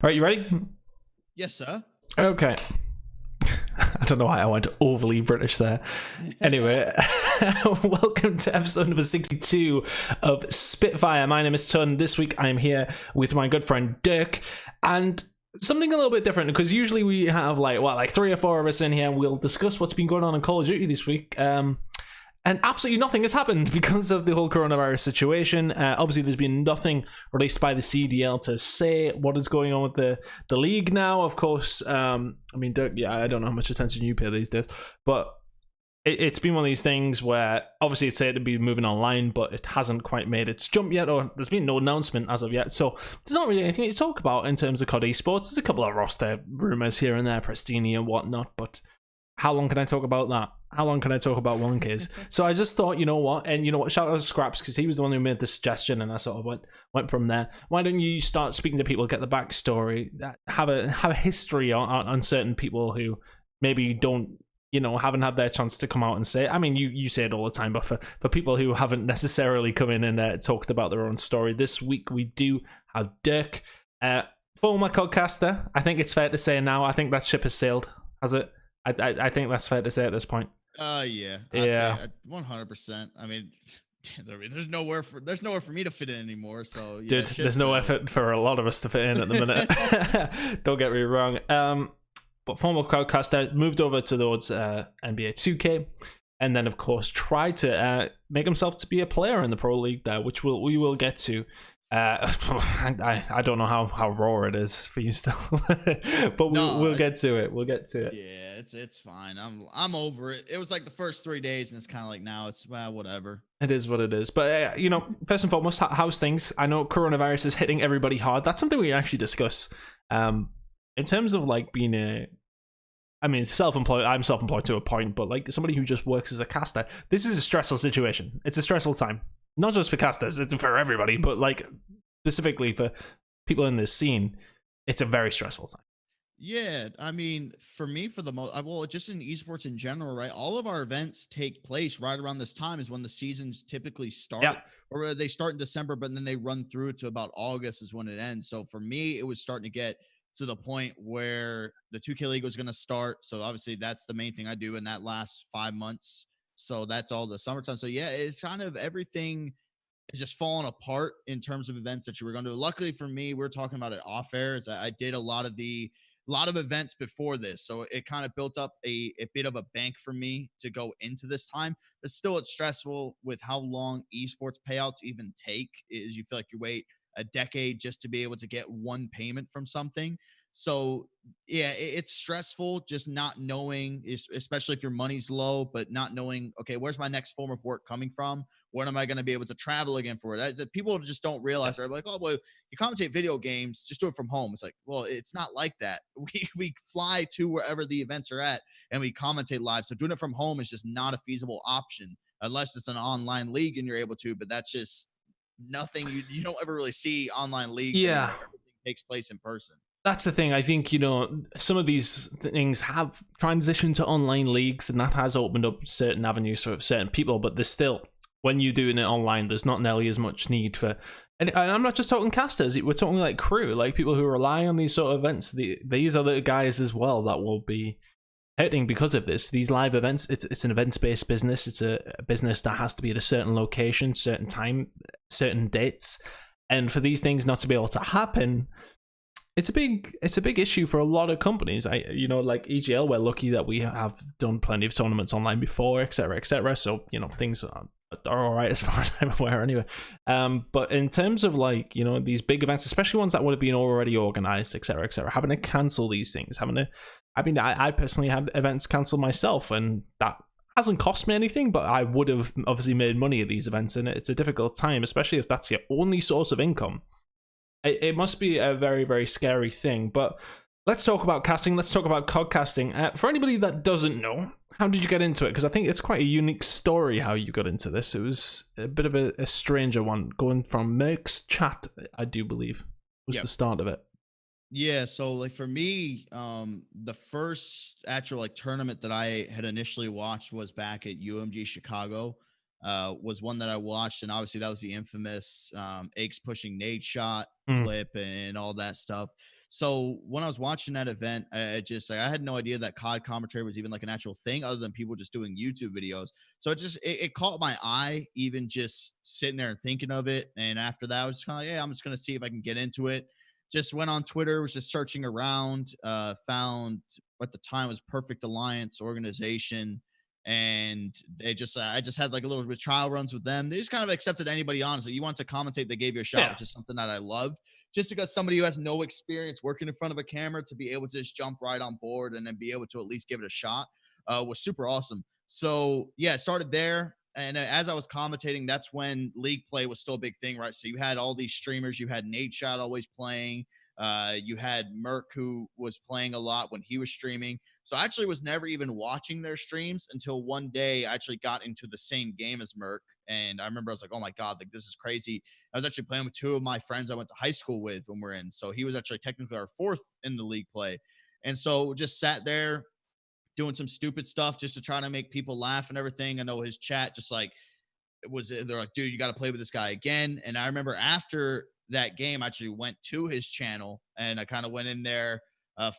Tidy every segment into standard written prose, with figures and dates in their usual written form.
All right, you ready? Yes, sir. Okay. I don't know why I went overly British there. Anyway, welcome to episode number 62 of Spitfire. My name is Tunn. This week I am here with my good friend Dirk, and something a little bit different because usually we have like 3 or 4 of us in here and we'll discuss what's been going on in Call of Duty this week. And absolutely nothing has happened because of the whole coronavirus situation. Obviously, there's been nothing released by the CDL to say what is going on with the league now. Of course, I mean, Dirk, yeah, I don't know how much attention you pay these days, but it's been one of these things where obviously it's said to be moving online, but it hasn't quite made its jump yet, or there's been no announcement as of yet. So there's not really anything to talk about in terms of COD Esports. There's a couple of roster rumors here and there, Prestini and whatnot, but how long can I talk about that? How long can I talk about 1Ks? So I just thought, you know what? And you know what? Shout out to Scraps because he was the one who made the suggestion, and I sort of went from there. Why don't you start speaking to people, get the backstory, have a history on certain people who maybe don't, haven't had their chance to come out and say it. I mean, you say it all the time, but for people who haven't necessarily come in and talked about their own story, this week we do have Dirk, former codcaster. I think it's fair to say now. I think that ship has sailed, has it? I think that's fair to say at this point. Yeah. 100%. I mean, there's nowhere for me to fit in anymore. So yeah, dude, there's no effort for a lot of us to fit in at the minute. Don't get me wrong. But former crowdcaster moved over to those NBA 2K, and then of course tried to make himself to be a player in the pro league there, which we will get to. I don't know how raw it is for you still, but we'll get to it. We'll get to it. Yeah, it's fine. I'm over it. It was like the first 3 days, and it's kind of like now it's whatever. It is what it is. But first and foremost, how's things? I know coronavirus is hitting everybody hard. That's something we actually discuss. In terms of like being self-employed. I'm self-employed to a point, but like somebody who just works as a caster, this is a stressful situation. It's a stressful time. Not just for casters, it's for everybody, but like specifically for people in this scene, it's a very stressful time. Yeah, I mean, for me, for the most, just in esports in general, right? All of our events take place right around this time is when the seasons typically start, or they start in December, but then they run through to about August is when it ends. So for me, it was starting to get to the point where the 2K League was going to start. So obviously that's the main thing I do in that last 5 months. So that's all the summertime. So yeah, it's kind of everything is just falling apart in terms of events that you were going to do. Luckily for me, we're talking about it off air. I did a lot of events before this. So it kind of built up a bit of a bank for me to go into this time, but still it's stressful with how long esports payouts even take. Is you feel like you wait a decade just to be able to get one payment from something. So yeah, it's stressful just not knowing, especially if your money's low, but not knowing, okay, where's my next form of work coming from? When am I going to be able to travel again for it? That people just don't realize. They're like, oh, well, you commentate video games, just do it from home. It's like, well, it's not like that. We fly to wherever the events are at and we commentate live. So doing it from home is just not a feasible option unless it's an online league and you're able to, but that's just nothing. You don't ever really see online leagues. Yeah. Everything takes place in person. That's the thing. I think, some of these things have transitioned to online leagues, and that has opened up certain avenues for certain people, but there's still, when you're doing it online, there's not nearly as much need for, and I'm not just talking casters, we're talking like crew, like people who rely on these sort of events. These are the guys as well that will be hurting because of this. These live events, it's an events-based business. It's a business that has to be at a certain location, certain time, certain dates, and for these things not to be able to happen, it's a big issue for a lot of companies. Like EGL, we're lucky that we have done plenty of tournaments online before, etc., etc. So things are all right as far as I'm aware, anyway. But in terms of these big events, especially ones that would have been already organized, etc., etc., having to cancel these things, I personally had events cancelled myself, and that hasn't cost me anything, but I would have obviously made money at these events, and it's a difficult time, especially if that's your only source of income. It must be a very, very scary thing. But let's talk about casting. Let's talk about codcasting. For anybody that doesn't know, how did you get into it? Because I think it's quite a unique story how you got into this. It was a bit of a stranger one, going from Merck's chat, I do believe, was the start of it. Yeah, so for me, the first actual tournament that I had initially watched was back at UMG Chicago. Was one that I watched, and obviously that was the infamous Aches pushing nade shot clip and all that stuff. So when I was watching that event, I just like, I had no idea that COD commentary was even like an actual thing other than people just doing YouTube videos. So it caught my eye, even just sitting there and thinking of it. And after that, I was just kind of like, yeah, I'm just gonna see if I can get into it. Just went on Twitter, was just searching around, found at the time was Perfect Alliance organization, and they just I just had like a little bit of trial runs with them. They just kind of accepted anybody, honestly. You want to commentate, they gave you a shot, Yeah. which is something that I love. Just because somebody who has no experience working in front of a camera to be able to just jump right on board and then be able to at least give it a shot was super awesome. So yeah, it started there. And as I was commentating, that's when league play was still a big thing, right? So you had all these streamers. You had Nate Shot always playing. You had Merc, who was playing a lot when he was streaming. So I actually was never even watching their streams until one day I actually got into the same game as Merc. And I remember I was like, oh my God, like this is crazy. I was actually playing with two of my friends I went to high school with when we're in. So he was actually technically our fourth in the league play. And so just sat there doing some stupid stuff just to try to make people laugh and everything. I know his chat just like they're like, dude, you got to play with this guy again. And I remember after that game, I actually went to his channel and I kind of went in there,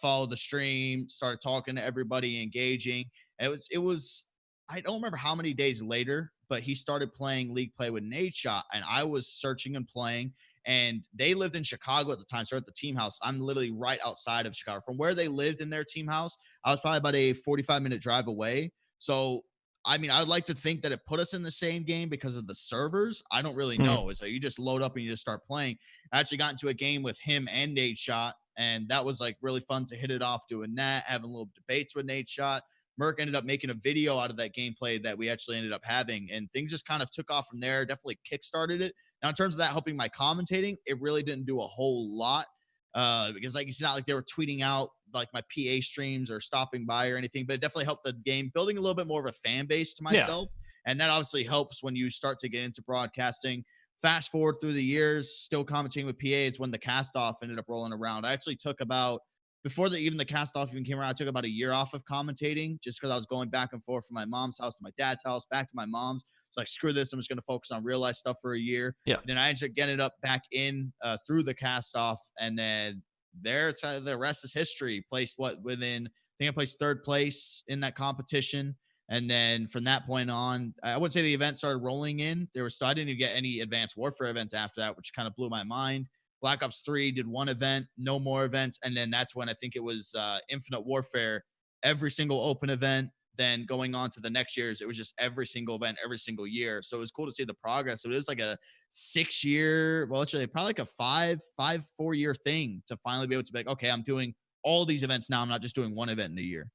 followed the stream, started talking to everybody, engaging. And it was, I don't remember how many days later, but he started playing league play with Nate Shot, and I was searching and playing. And they lived in Chicago at the time, so at the team house. I'm literally right outside of Chicago. From where they lived in their team house, I was probably about a 45-minute drive away. So I mean, I'd like to think that it put us in the same game because of the servers. I don't really Hmm. know. It's like you just load up and you just start playing. I actually got into a game with him and Nate Shot, and that was like really fun to hit it off doing that, having little debates with Nate Shot. Merc ended up making a video out of that gameplay that we actually ended up having, and things just kind of took off from there. Definitely kickstarted it. Now, in terms of that helping my commentating, it really didn't do a whole lot because like it's not like they were tweeting out like my PA streams or stopping by or anything, but it definitely helped the game, building a little bit more of a fan base to Yeah. myself. And that obviously helps when you start to get into broadcasting. Fast forward through the years, still commentating with PAs when the cast off ended up rolling around. I actually took about before even the cast off even came around, I took about a year off of commentating just because I was going back and forth from my mom's house to my dad's house, back to my mom's. It's like, screw this. I'm just going to focus on real life stuff for a year. Yeah. And then I ended up getting it up back in through the cast off. And then there, the rest is history. Placed what within, I think I placed third place in that competition. And then from that point on, I would say the event started rolling in. There was still, I didn't even get any advanced warfare events after that, which kind of blew my mind. Black Ops 3 did one event, no more events. And then that's when I think it was Infinite Warfare, every single open event. Then going on to the next years, it was just every single event, every single year. So it was cool to see the progress. So it was like a 6 year, well, actually probably like a 4 year thing to finally be able to be like, okay, I'm doing all these events now. I'm not just doing one event in a year.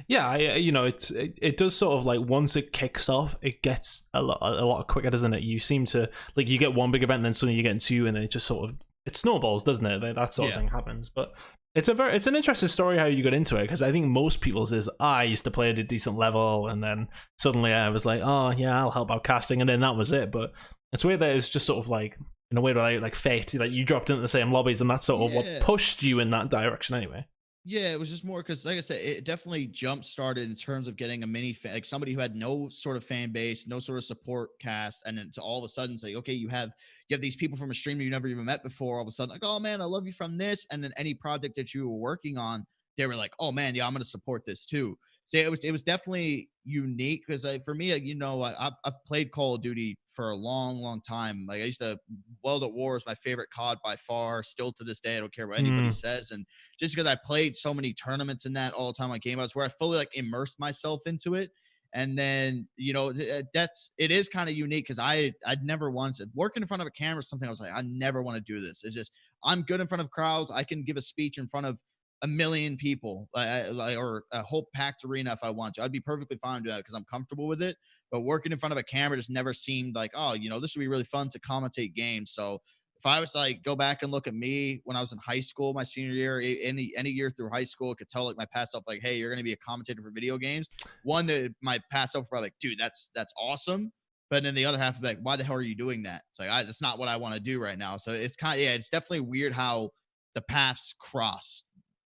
Yeah, it does sort of like once it kicks off, it gets a lot quicker, doesn't it? You seem to like you get one big event, and then suddenly you get two, and then it just sort of it snowballs, doesn't it? That sort of thing happens. But it's an interesting story how you got into it, because I think most people's is I used to play at a decent level, and then suddenly I was like, oh yeah, I'll help out casting, and then that was it. But it's weird that it was just sort of like in a way like fate, like you dropped into the same lobbies, and that's sort of what pushed you in that direction anyway. Yeah, it was just more because, like I said, it definitely jump started in terms of getting a mini fan, like somebody who had no sort of fan base, no sort of support cast, and then to all of a sudden say, okay, you have these people from a stream you never even met before. All of a sudden, like, oh man, I love you from this, and then any project that you were working on, they were like, oh man, yeah, I'm going to support this too. So it was definitely unique because for me, I've played Call of Duty for a long time. Like I used to World at War is my favorite COD by far, still to this day. I don't care what anybody says, and just because I played so many tournaments in that all the time on Game House where I fully like immersed myself into it. And then, it is kind of unique because I'd never wanted working in front of a camera, something I was like, I never want to do this. It's just, I'm good in front of crowds. I can give a speech in front of a million people or a whole packed arena if I want to. I'd be perfectly fine doing that because I'm comfortable with it. But working in front of a camera just never seemed like, oh, this would be really fun to commentate games. So if I was like go back and look at me when I was in high school, my senior year, any year through high school, I could tell like my past self, like, hey, you're gonna be a commentator for video games. One that my past self probably like, dude, that's awesome. But then the other half of like, why the hell are you doing that? It's like that's not what I want to do right now. So it's kind of it's definitely weird how the paths cross.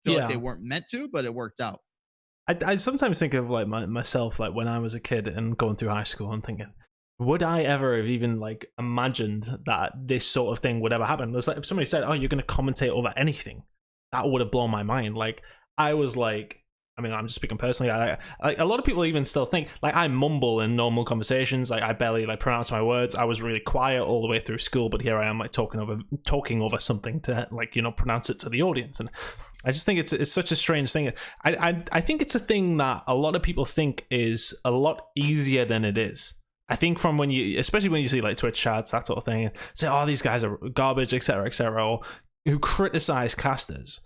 Feel like they weren't meant to, but it worked out. I sometimes think of like myself, like when I was a kid and going through high school and thinking, would I ever have even like imagined that this sort of thing would ever happen? It's like if somebody said, "Oh, you're going to commentate over anything," that would have blown my mind. Like I was like, I mean, I'm just speaking personally. Like a lot of people even still think like I mumble in normal conversations. Like I barely like pronounce my words. I was really quiet all the way through school, but here I am like talking over something to like pronounce it to the audience. And I just think it's such a strange thing. I think it's a thing that a lot of people think is a lot easier than it is. I think from when especially when you see like Twitch chats, that sort of thing, say, "Oh, these guys are garbage," etc., or who criticize casters,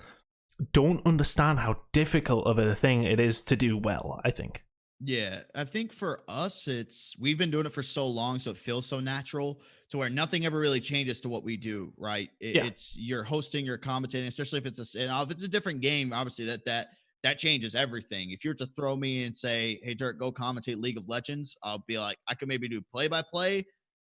don't understand how difficult of a thing it is to do well, I think. Yeah, I think for us, we've been doing it for so long, so it feels so natural to where nothing ever really changes to what we do, right? Yeah. It's you're hosting, you're commentating, especially if if it's a different game, obviously that changes everything. If you were to throw me and say, "Hey, Dirk, go commentate League of Legends," I'll be like, I could maybe do play by play,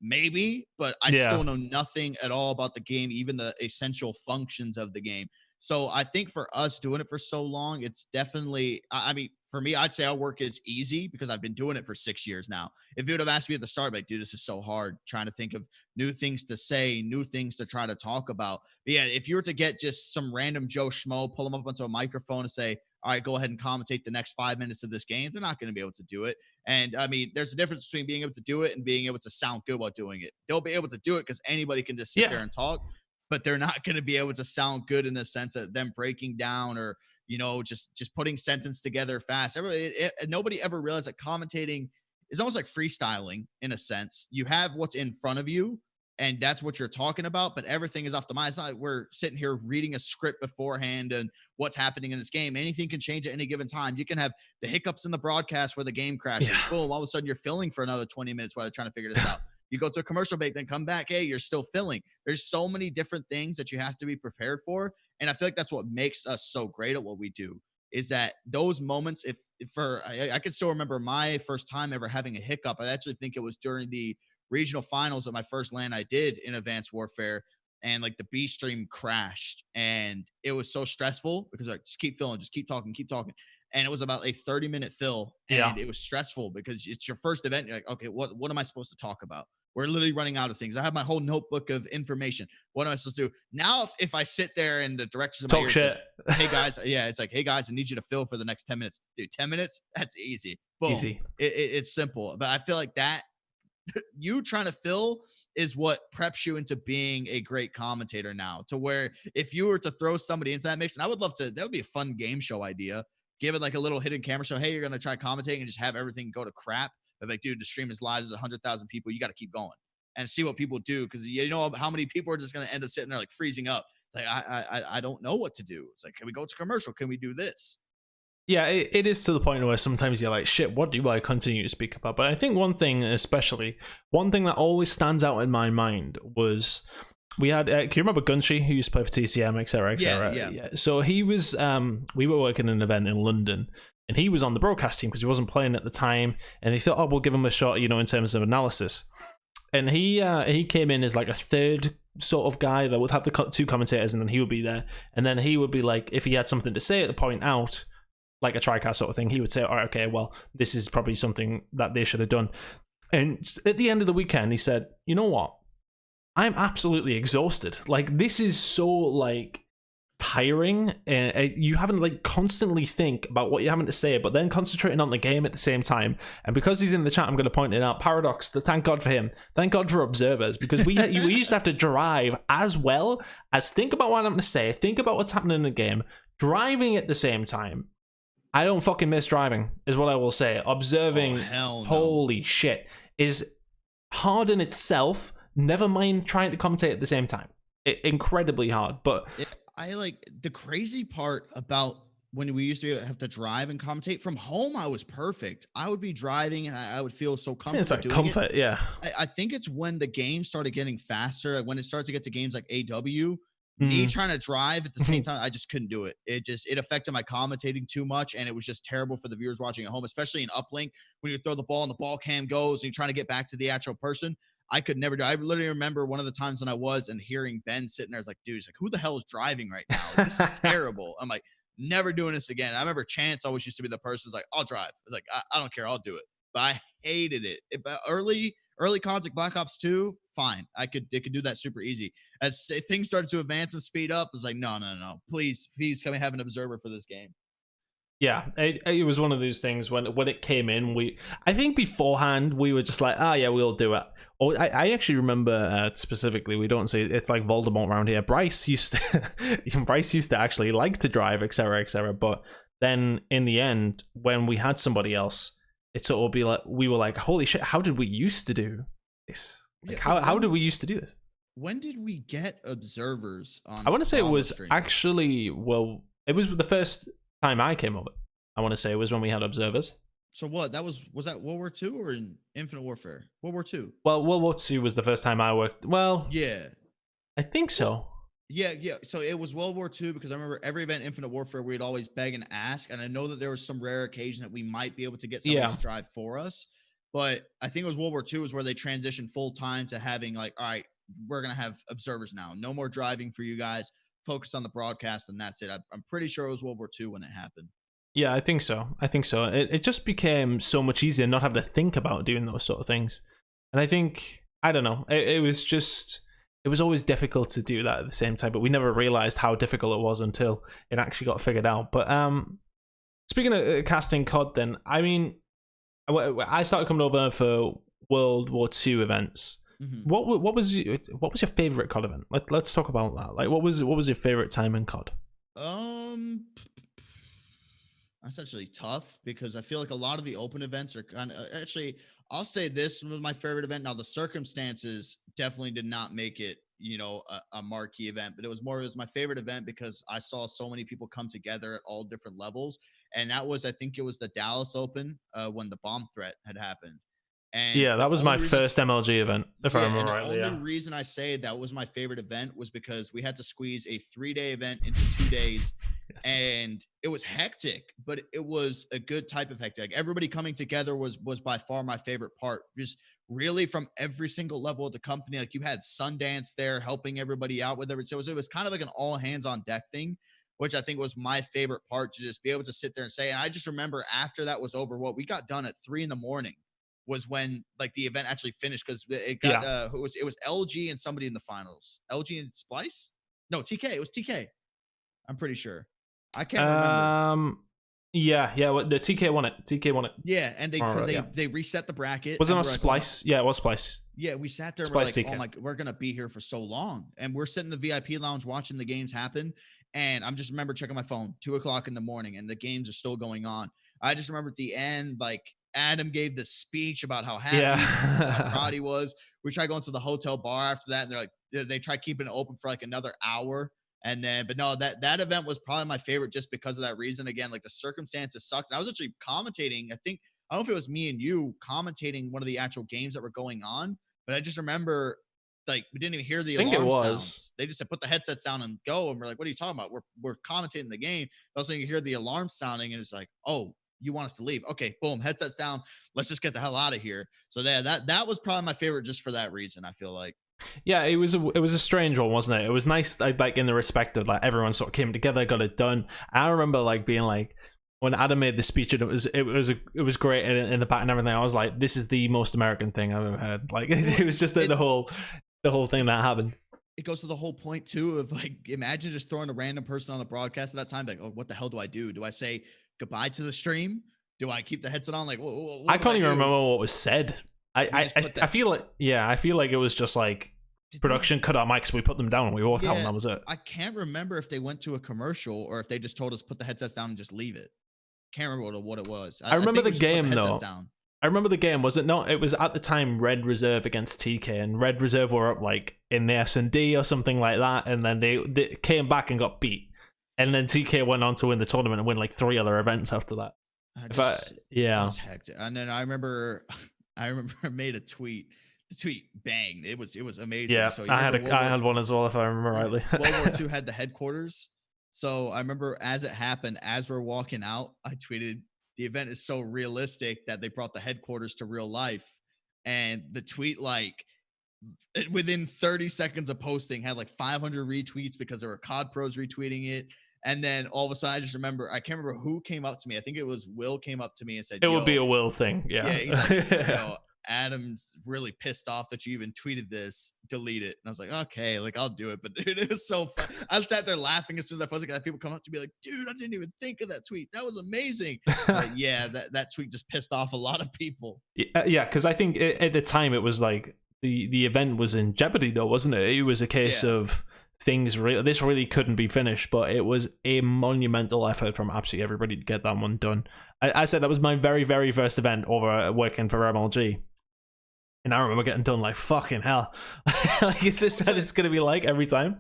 maybe, but I Yeah. still know nothing at all about the game, even the essential functions of the game. So I think for us doing it for so long, it's definitely, I mean, for me, I'd say our work is easy because I've been doing it for 6 years now. If you would have asked me at the start, like, dude, this is so hard trying to think of new things to say, new things to try to talk about. But yeah, if you were to get just some random Joe Schmo, pull them up onto a microphone and say, "All right, go ahead and commentate the next 5 minutes of this game," they're not going to be able to do it. And I mean, there's a difference between being able to do it and being able to sound good while doing it. They'll be able to do it because anybody can just sit Yeah. there and talk, but they're not going to be able to sound good in the sense of them breaking down or just putting sentence together fast. Nobody ever realized that commentating is almost like freestyling in a sense. You have what's in front of you, and that's what you're talking about, but everything is off the mind. It's not like we're sitting here reading a script beforehand and what's happening in this game. Anything can change at any given time. You can have the hiccups in the broadcast where the game crashes. Yeah. Boom, all of a sudden you're filling for another 20 minutes while they're trying to figure this out. You go to a commercial break, then come back. Hey, you're still filling. There's so many different things that you have to be prepared for. And I feel like that's what makes us so great at what we do is that those moments, I can still remember my first time ever having a hiccup. I actually think it was during the regional finals of my first LAN I did in Advanced Warfare. And like the B stream crashed and it was so stressful because like just keep filling, just keep talking, keep talking. And it was about a 30-minute fill Yeah. and it was stressful because it's your first event. You're like, okay, what am I supposed to talk about? We're literally running out of things. I have my whole notebook of information. What am I supposed to do? Now, if I sit there and the director's in my ear says, "Hey guys," yeah, it's like, "Hey guys, I need you to fill for the next 10 minutes." Dude, 10 minutes? That's easy. Boom. Easy. It's simple. But I feel like that you trying to fill is what preps you into being a great commentator now, to where if you were to throw somebody into that mix, and I would love to, that would be a fun game show idea. Give it like a little hidden camera show. Hey, you're going to try commentating and just have everything go to crap. But like, dude, the stream is live. There's 100,000 people. You got to keep going and see what people do. Cause you know how many people are just going to end up sitting there like freezing up. It's like, I don't know what to do. It's like, can we go to commercial? Can we do this? Yeah, it is to the point where sometimes you're like, shit, what do I continue to speak about? But I think one thing that always stands out in my mind was we had, can you remember Gunshi, who used to play for TCM, etc., etc.? Yeah. So he was, we were working an event in London, and he was on the broadcast team because he wasn't playing at the time, and they thought, oh, we'll give him a shot, in terms of analysis. And he came in as like a third sort of guy that would have the two commentators, and then he would be there, and then he would be like, if he had something to say at the point out, like a TriCast sort of thing, he would say, all right, okay, well, this is probably something that they should have done. And at the end of the weekend, he said, you know what? I'm absolutely exhausted. Like, this is so, like, tiring. And you having to, like, constantly think about what you're having to say, but then concentrating on the game at the same time. And because he's in the chat, I'm going to point it out. Paradox, thank God for him. Thank God for observers, because we used to have to drive as well as think about what I'm going to say, think about what's happening in the game, driving at the same time. I don't fucking miss driving, is what I will say. Observing, hell no. Holy shit, is hard in itself. Never mind trying to commentate at the same time. Incredibly hard. But I like the crazy part about when we used to have to drive and commentate from home. I was perfect. I would be driving and I would feel so comfortable. It's like comfort, yeah. I think it's when the game started getting faster, like when it started to get to games like AW. Me trying to drive at the same time, I just couldn't do it. It affected my commentating too much, and it was just terrible for the viewers watching at home, especially in uplink when you throw the ball and the ball cam goes and you're trying to get back to the actual person. I could never do. I literally remember one of the times when I was and hearing Ben sitting there, I was like, dude, it's like, who the hell is driving right now? This is terrible. I'm like, never doing this again. I remember Chance always used to be the person who's like, I'll drive. It's like, I don't care, I'll do it. But I hated it. But early Early CODs like Black Ops 2, fine. It could do that super easy. As things started to advance and speed up, it's like, no. Please come and have an observer for this game. Yeah, it was one of those things when it came in. I think beforehand we were just like, yeah, we'll do it. Oh, I actually remember specifically. We don't say it's like Voldemort around here. Bryce used to actually like to drive, etc., etc. But then in the end, when we had somebody else, it sort of be like we were like, holy shit, how did we used to do this? Like, how did we used to do this? When did we get observers on? I want to say it was actually it was the first time I came over. I want to say it was when we had observers. So what? Was that World War II or in Infinite Warfare? World War II. Well, World War II was the first time I worked. Well, yeah, I think so. Well, yeah. So it was World War II because I remember every event Infinite Warfare we'd always beg and ask, and I know that there was some rare occasion that we might be able to get someone to drive for us. But I think it was World War II was where they transitioned full time to having like, all right, we're gonna have observers now. No more driving for you guys. Focus on the broadcast, and that's it. I'm pretty sure it was World War II when it happened. Yeah, I think so. It just became so much easier not having to think about doing those sort of things. And I think, I don't know, it was always difficult to do that at the same time, but we never realized how difficult it was until it actually got figured out. But speaking of casting COD then, I mean, I started coming over for World War II events. Mm-hmm. What was your favorite COD event? Let's talk about that. Like, what was your favorite time in COD? That's actually tough because I feel like a lot of the open events are kind of actually. I'll say this was my favorite event. Now the circumstances definitely did not make it, a marquee event, but it was my favorite event because I saw so many people come together at all different levels, and that was I think it was the Dallas Open when the bomb threat had happened. And yeah, that was my first MLG event, if I remember rightly. The only reason I say that was my favorite event was because we had to squeeze a 3-day event into 2 days, yes. And it was hectic, but it was a good type of hectic. Like everybody coming together was by far my favorite part. Just really from every single level of the company. Like you had Sundance there helping everybody out with everything. So it was kind of like an all hands on deck thing, which I think was my favorite part to just be able to sit there and say. And I just remember after that was over, we got done at 3 a.m. was when like the event actually finished because it got it was LG and somebody in the finals. LG and Splice? No, TK. It was TK. I'm pretty sure. I can't remember. Yeah. The TK won it. Yeah, and they reset the bracket. Was it on Splice? Yeah, it was Splice. Yeah, we sat there and we're like, TK. Oh my, we're gonna be here for so long, and we're sitting in the VIP lounge watching the games happen. And I'm just remember checking my phone 2:00 in the morning, and the games are still going on. I just remember at the end, like. Adam gave the speech about how happy how proud he was. We tried going to the hotel bar after that, and they're like, they tried keeping it open for like another hour. And then, but no, that event was probably my favorite just because of that reason. Again, like the circumstances sucked. And I was actually commentating. I don't know if it was me and you commentating one of the actual games that were going on, but I just remember like we didn't even hear the alarm sounds. They just said put the headsets down and go. And we're like, what are you talking about? We're commentating the game. Also, you hear the alarm sounding, and it's like, oh. You want us to leave? Okay, boom, headsets down. Let's just get the hell out of here. So that was probably my favorite just for that reason. I feel like. Yeah, it was a strange one, wasn't it? It was nice, like in the respect of like everyone sort of came together, got it done. And I remember like being like when Adam made the speech, and it was great in the back and everything. I was like, this is the most American thing I've ever heard. Like it was just the whole thing that happened. It goes to the whole point too of like imagine just throwing a random person on the broadcast at that time, like, oh, what the hell do I do? Do I say goodbye to the stream? Do I keep the headset on? Like, what I can't even remember what was said. I feel like it was just like production cut our mics, we put them down and we walked out, and that was it. I can't remember if they went to a commercial or if they just told us put the headsets down and just leave it. Can't remember what it was. I remember the game though. I remember the game. Was it not? It was at the time Red Reserve against TK, and Red Reserve were up like in the S&D or something like that, and then they came back and got beat. And then TK went on to win the tournament and win like 3 other events after that. It was hectic. And then I remember I made a tweet. The tweet banged. It was amazing. Yeah, so I had one as well, if I remember rightly. World War II had the headquarters. So I remember as it happened, as we're walking out, I tweeted, the event is so realistic that they brought the headquarters to real life. And the tweet, like, within 30 seconds of posting, had like 500 retweets because there were COD pros retweeting it. And then all of a sudden, I just remember, I can't remember who came up to me. I think it was Will came up to me and said, it would be a Will thing. Yeah. Yeah. He's like, Adam's really pissed off that you even tweeted this. Delete it. And I was like, okay, like I'll do it. But dude, it was so fun. I sat there laughing as soon as I posted. Got people come up to me like, dude, I didn't even think of that tweet. That was amazing. Yeah, that tweet just pissed off a lot of people. Yeah, because I think at the time it was like the event was in jeopardy, though, wasn't it? It was a case of things this really couldn't be finished, but it was a monumental effort from absolutely everybody to get that one done. I said that was my very, very first event over working for MLG. And I remember getting done like, fucking hell. Like, is this what it's going to be like every time?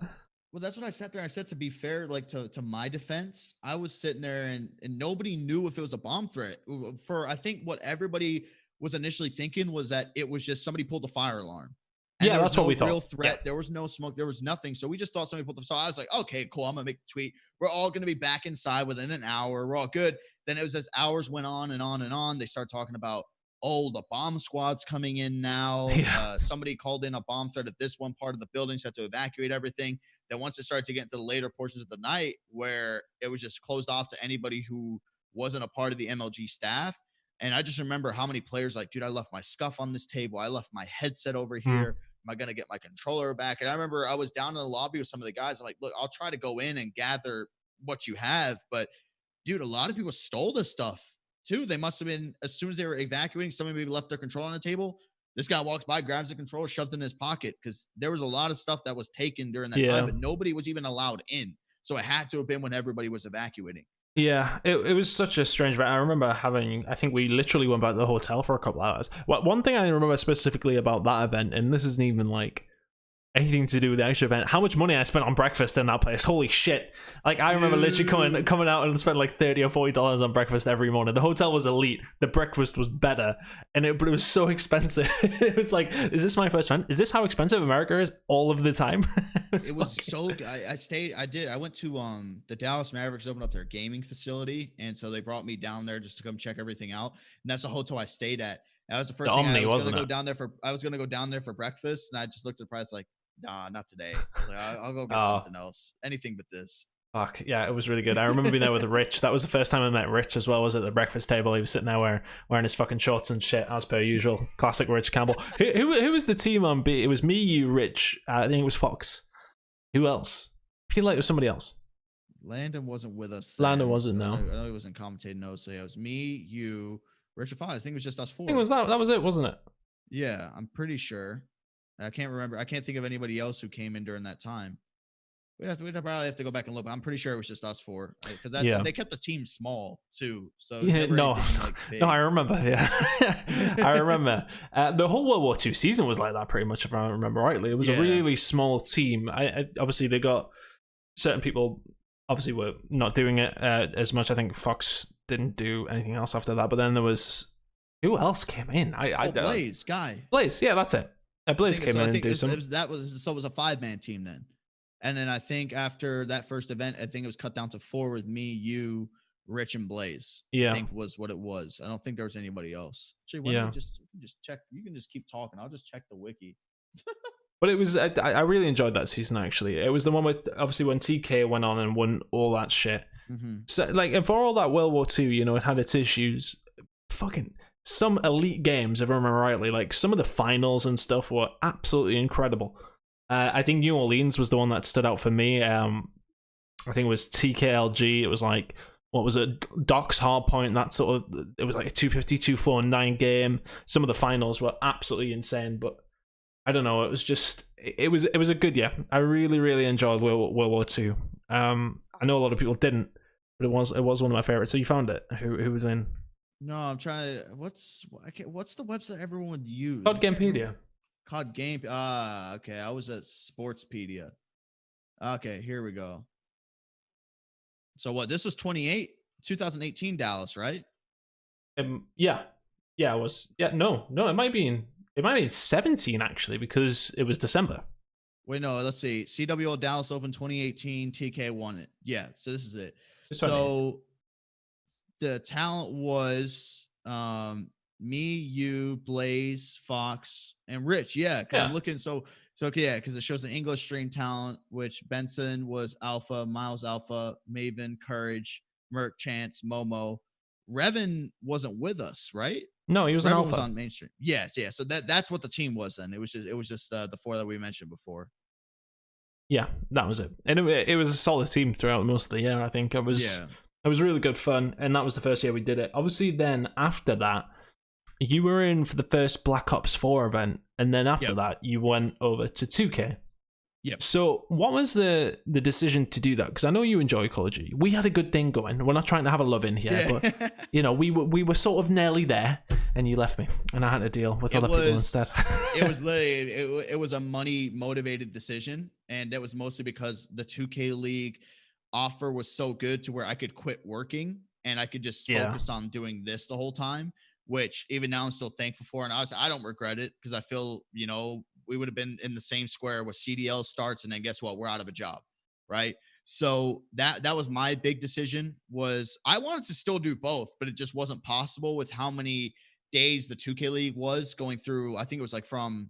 Well, that's what I sat there. I said, to be fair, like to my defense, I was sitting there and nobody knew if it was a bomb threat. I think what everybody was initially thinking was that it was just somebody pulled the fire alarm. And that's what we thought. Real threat. Yeah. There was no smoke. There was nothing. So we just thought somebody pulled the. So I was like, okay, cool. I'm gonna make a tweet. We're all gonna be back inside within an hour. We're all good. Then it was as hours went on and on and on. They started talking about, oh, the bomb squad's coming in now. Somebody called in a bomb threat at this one part of the building, so had to evacuate everything. Then once it started to get into the later portions of the night, where it was just closed off to anybody who wasn't a part of the MLG staff. And I just remember how many players like, dude, I left my scuff on this table. I left my headset over here. Am I going to get my controller back? And I remember I was down in the lobby with some of the guys. I'm like, look, I'll try to go in and gather what you have. But dude, a lot of people stole this stuff too. They must have been, as soon as they were evacuating, somebody maybe left their controller on the table. This guy walks by, grabs the controller, shoves it in his pocket, because there was a lot of stuff that was taken during that time, but nobody was even allowed in. So it had to have been when everybody was evacuating. Yeah, it was such a strange event. I remember I think we literally went back to the hotel for a couple hours. One thing I remember specifically about that event, and this isn't even like anything to do with the actual event, how much money I spent on breakfast in that place. Holy shit. Like, I remember literally coming out and spent like $30 or $40 on breakfast every morning. The hotel was elite. The breakfast was better. But it was so expensive. It was like, is this my first event? Is this how expensive America is all of the time? It was so good. I went to the Dallas Mavericks opened up their gaming facility, and so they brought me down there just to come check everything out. And that's the hotel I stayed at. That was the first thing I was going to go down there for. I was going to go down there for breakfast, and I just looked at the price like, nah, not today. Like, I'll go get something else. Anything but this. Fuck, yeah, it was really good. I remember being there with Rich. That was the first time I met Rich as well, was at the breakfast table. He was sitting there wearing his fucking shorts and shit, as per usual. Classic Rich Campbell. Who was the team on B? It was me, you, Rich. I think it was Fox. Who else? I feel like it was somebody else. Landon wasn't with us. Landon wasn't, no. I know he wasn't commentating, no. So yeah, it was me, you, Richard Fox. I think it was just us four. I think it was that was it, wasn't it? Yeah, I'm pretty sure. I can't remember. I can't think of anybody else who came in during that time. We'd probably have to go back and look. But I'm pretty sure it was just us four, because they kept the team small too. So no, I remember. Yeah, I remember. The whole World War II season was like that, pretty much, if I remember rightly. It was a really small team. I obviously they got certain people. Obviously, were not doing it as much. I think Fox didn't do anything else after that. But then there was, who else came in? Blaze guy. Blaze, yeah, that's it. Blaze came in and did some. It was a 5-man team then. And then I think after that first event, I think it was cut down to 4 with me, you, Rich, and Blaze. Yeah, I think was what it was. I don't think there was anybody else. Actually, you just check. You can just keep talking. I'll just check the wiki. But it was, I really enjoyed that season, actually. It was the one with, obviously, when TK went on and won all that shit. Mm-hmm. So, like, and for all that World War II, it had its issues. Fucking some elite games, if I remember rightly. Like, some of the finals and stuff were absolutely incredible. I think New Orleans was the one that stood out for me. I think it was TKLG. It was like, what was it? Doc's Hardpoint. That sort of, it was like a 250, 249 game. Some of the finals were absolutely insane, but I don't know. It was just, it was a good year. I really, really enjoyed World War II. I know a lot of people didn't, but it was one of my favorites. So you found it. Who was in? No, I'm trying to. What's the website everyone would use? COD Gamepedia. COD Game. Okay. I was at Sportspedia. Okay, here we go. So what? This was 2018 Dallas, right? Yeah, it was. Yeah, no, it might be in 17 actually, because it was December. Wait, no, let's see. CWO Dallas Open 2018, TK won it. Yeah, so this is it. So the talent was me, you, Blaze, Fox, and Rich. Yeah, I'm looking. So okay, yeah, because it shows the English stream talent, which Benson was Alpha, Miles Alpha, Maven, Courage, Merc, Chance, Momo. Revan wasn't with us, right? No, he was an Rebel was alpha. on mainstream. Yes, yeah. So that's what the team was then. It was just the four that we mentioned before. Yeah, that was it. And it was a solid team throughout most of the year, I think. It was really good fun, and that was the first year we did it. Obviously, then after that, you were in for the first Black Ops 4 event, and then after that, you went over to 2K. Yep. So what was the decision to do that? Because I know you enjoy Call of Duty. We had a good thing going. We're not trying to have a love in here, but we were sort of nearly there, and you left me, and I had to deal with other people instead. It was literally it was a money motivated decision, and that was mostly because the 2K League offer was so good to where I could quit working and I could just focus on doing this the whole time. Which even now I'm still thankful for, and I don't regret it because I feel we would have been in the same square where CDL starts, and then guess what? We're out of a job, right? So that was my big decision. Was I wanted to still do both, but it just wasn't possible with how many days the 2K League was going through. I think it was like from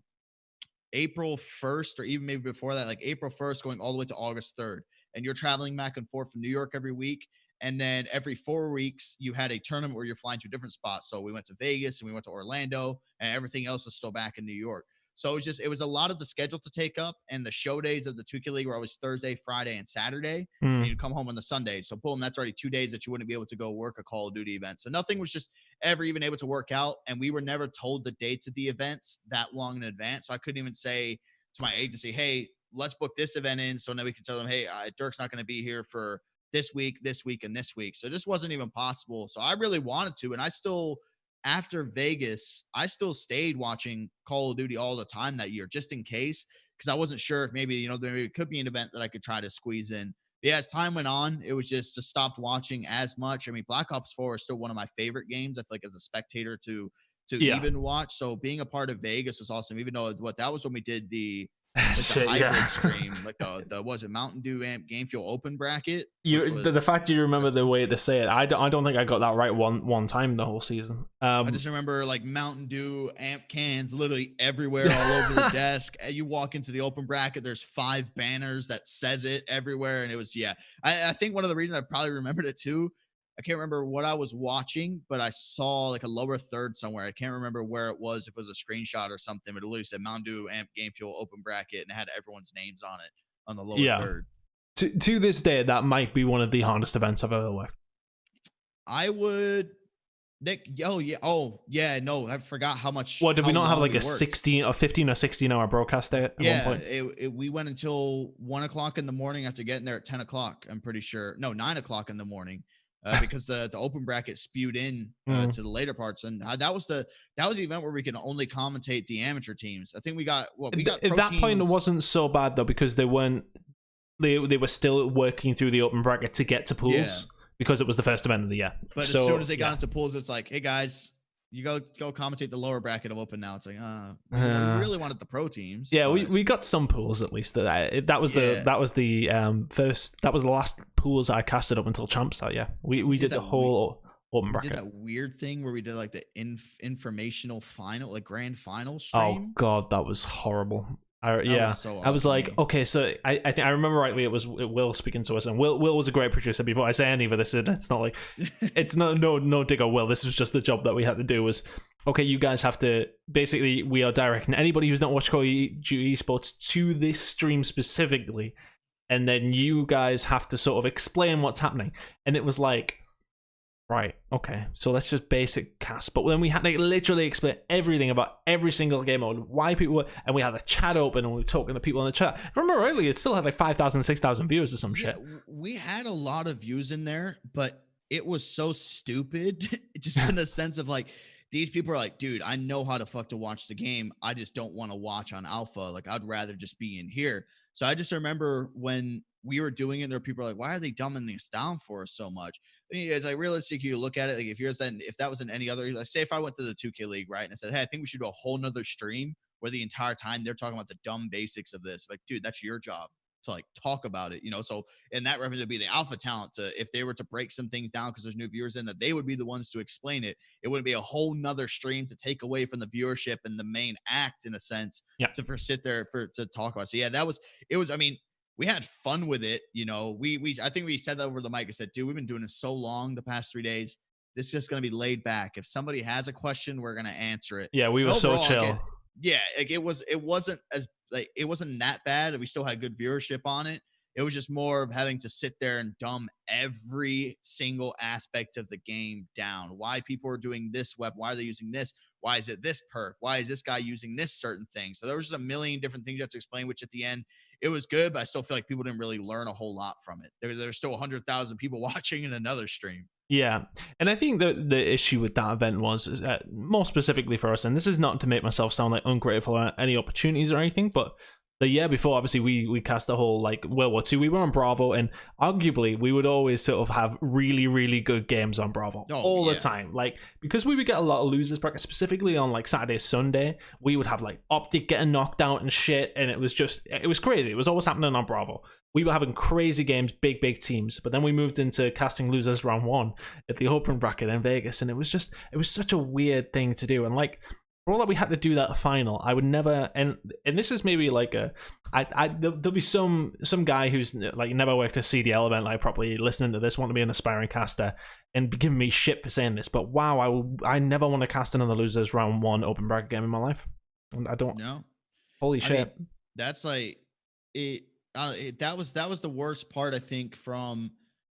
April 1st or even maybe before that, like April 1st going all the way to August 3rd. And you're traveling back and forth from New York every week. And then every 4 weeks, you had a tournament where you're flying to a different spot. So we went to Vegas and we went to Orlando, and everything else was still back in New York. So it was a lot of the schedule to take up, and the show days of the 2K League were always Thursday, Friday, and Saturday. And you'd come home on the Sunday. So boom, that's already 2 days that you wouldn't be able to go work a Call of Duty event. So nothing was just ever even able to work out. And we were never told the dates of the events that long in advance. So I couldn't even say to my agency, hey, let's book this event in. So now we can tell them, hey, Dirk's not going to be here for this week, and this week. So it just wasn't even possible. So I really wanted to. And I still, after Vegas, I still stayed watching Call of Duty all the time that year, just in case, because I wasn't sure if maybe it could be an event that I could try to squeeze in. But yeah, as time went on, it was just stopped watching as much. I mean, Black Ops 4 is still one of my favorite games, I feel like, as a spectator to even watch. So being a part of Vegas was awesome, even though that was when we did the hybrid stream, like the was it Mountain Dew Amp Game Fuel Open bracket. The fact you remember the way to say it, I don't think I got that right one time the whole season. I just remember like Mountain Dew Amp cans literally everywhere, all over the desk. You walk into the open bracket, there's 5 banners that says it everywhere, and it was I think one of the reasons I probably remembered it too. I can't remember what I was watching, but I saw like a lower third somewhere. I can't remember where it was, if it was a screenshot or something, but it literally said Mountain Dew Amp Game Fuel Open Bracket, and it had everyone's names on it on the lower third. To this day, that might be one of the hardest events I've ever worked. I would... Nick, no, I forgot how much. What, did we not have like a 16 or 15 or 16 hour broadcast day at one point? We went until 1 o'clock in the morning after getting there at 10 o'clock. I'm pretty sure. No, 9 o'clock in the morning. Because the open bracket spewed in to the later parts, and that was the event where we could only commentate the amateur teams. I think we got at that point. It wasn't so bad though, because they weren't they were still working through the open bracket to get to pools because it was the first event of the year. But as soon as they got into pools, it's like, hey guys, you go commentate the lower bracket of open now. It's like, we really wanted the pro teams. Yeah, we got some pools at least. That was the last pools I casted up until champs out. Yeah, we did the whole open bracket. We did that weird thing where we did like the informational final, like grand final stream. Oh god, that was horrible. I was like, okay, so I think I remember rightly, it was Will speaking to us, and Will was a great producer. Before I say any of this, it's not like it's no dig on Will. This was just the job that we had to do. Was okay, you guys have to basically, we are directing anybody who's not watched Call of Duty Esports to this stream specifically, and then you guys have to sort of explain what's happening. And it was like, right, okay, so let's just basic cast. But then we had to literally explain everything about every single game mode, why people were, and we had the chat open and we were talking to people in the chat. If I remember rightly, it still had like 5,000, 6,000 viewers or some shit. We had a lot of views in there, but it was so stupid, just in the sense of like, these people are like, dude, I know how to watch the game. I just don't want to watch on alpha. Like, I'd rather just be in here. So I just remember when we were doing it, there were people like, why are they dumbing this down for us so much? I mean, it's like, realistically, you look at it, like if that was in any other, like, say if I went to the 2K League, right, and I said, hey, I think we should do a whole nother stream where the entire time they're talking about the dumb basics of this. Like, dude, that's your job to like talk about it, So in that reference, would be the alpha talent to, if they were to break some things down because there's new viewers in, that they would be the ones to explain it. It wouldn't be a whole nother stream to take away from the viewership and the main act, in a sense, to sit there to talk about. So yeah, I mean, we had fun with it. I think we said that over the mic. I said, dude, we've been doing it so long the past 3 days. this is just going to be laid back. If somebody has a question, we're going to answer it. Yeah, we were so chill. It wasn't it wasn't that bad. We still had good viewership on it. It was just more of having to sit there and dumb every single aspect of the game down. Why people are doing this weapon? Why are they using this? Why is it this perk? Why is this guy using this certain thing? So there was just a million different things you have to explain, which at the end, it was good, but I still feel like people didn't really learn a whole lot from it. There's still 100,000 people watching in another stream. Yeah, and I think the issue with that event was, more specifically for us, and this is not to make myself sound like ungrateful or any opportunities or anything, but the year before, obviously, we cast the whole like World War II. We were on Bravo, and arguably, we would always sort of have really, really good games on Bravo all the time. Like, because we would get a lot of losers brackets, specifically on like Saturday, Sunday, we would have like Optic getting knocked out and shit, and it was crazy. It was always happening on Bravo. We were having crazy games, big teams, but then we moved into casting losers round 1 at the open bracket in Vegas, and it was such a weird thing to do, and like, for all that we had to do that final, I would never, and this is maybe like there'll be some guy who's like never worked a CDL event like properly listening to this, want to be an aspiring caster, and be giving me shit for saying this, but wow, I never want to cast another losers round 1 open bracket game in my life. I don't. No. Holy shit. Mean, that's like it. That was the worst part, I think, from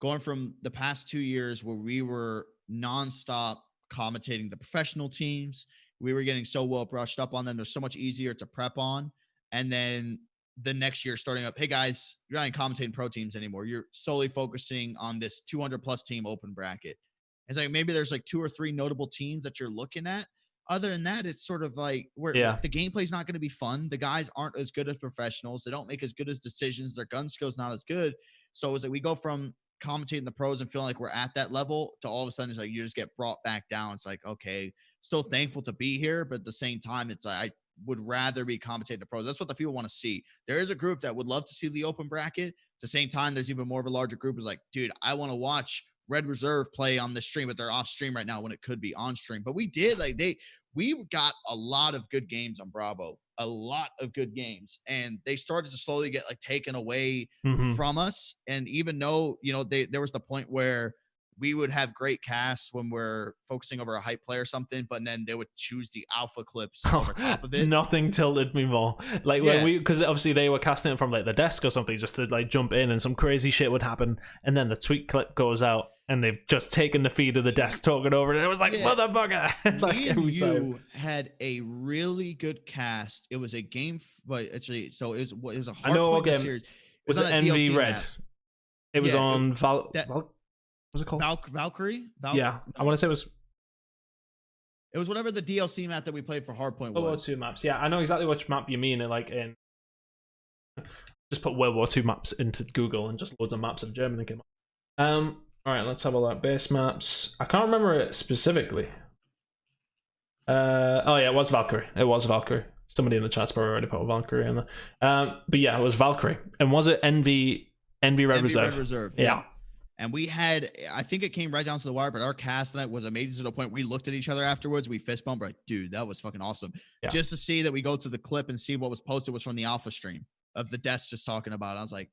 going from the past 2 years where we were nonstop commentating the professional teams. We were getting so well brushed up on them. They're so much easier to prep on. And then the next year starting up, hey guys, you're not even commentating pro teams anymore. You're solely focusing on this 200 plus team open bracket. It's like, maybe there's like 2 or 3 notable teams that you're looking at. Other than that, it's sort of like the gameplay's not going to be fun. The guys aren't as good as professionals. They don't make as good as decisions. Their gun skill's not as good. So it's like we go from commentating the pros and feeling like we're at that level to all of a sudden it's like you just get brought back down. It's like, okay, still thankful to be here, but at the same time, it's like I would rather be commentating the pros. That's what the people want to see. There is a group that would love to see the open bracket. At the same time, there's even more of a larger group is like, dude, I want to watch Red Reserve play on this stream, but they're off stream right now when it could be on stream. But we did we got a lot of good games on Bravo, a lot of good games, and they started to slowly get like taken away from us. And even though, there was the point where we would have great casts when we're focusing over a hype play or something, but then they would choose the alpha clips over top of it. Nothing tilted me more. Like when because obviously they were casting it from like the desk or something just to like jump in, and some crazy shit would happen, and then the tweet clip goes out, and they've just taken the feed of the desk talking over it. It was like, motherfucker. Like, you had a really good cast. It was a game, but actually, so it was a hard point series. It was an NV Red. Map. It was on what's it called? Valkyrie? Yeah, I want to say it was whatever the DLC map that we played for Hardpoint was. World War II maps. Yeah, I know exactly which map you mean. Just put World War II maps into Google and just loads of maps of Germany came up. All right, let's have a look. Base maps. I can't remember it specifically. It was Valkyrie. It was Valkyrie. Somebody in the chat's probably already put Valkyrie in there. But yeah, it was Valkyrie. And was it NV Red Reserve? Red Reserve. Yeah. And we had, I think it came right down to the wire, but our cast tonight was amazing to the point we looked at each other afterwards. We fist bumped, like, dude, that was fucking awesome. Yeah. Just to see that we go to the clip and see what was posted was from the alpha stream of the desk just talking about it. I was like,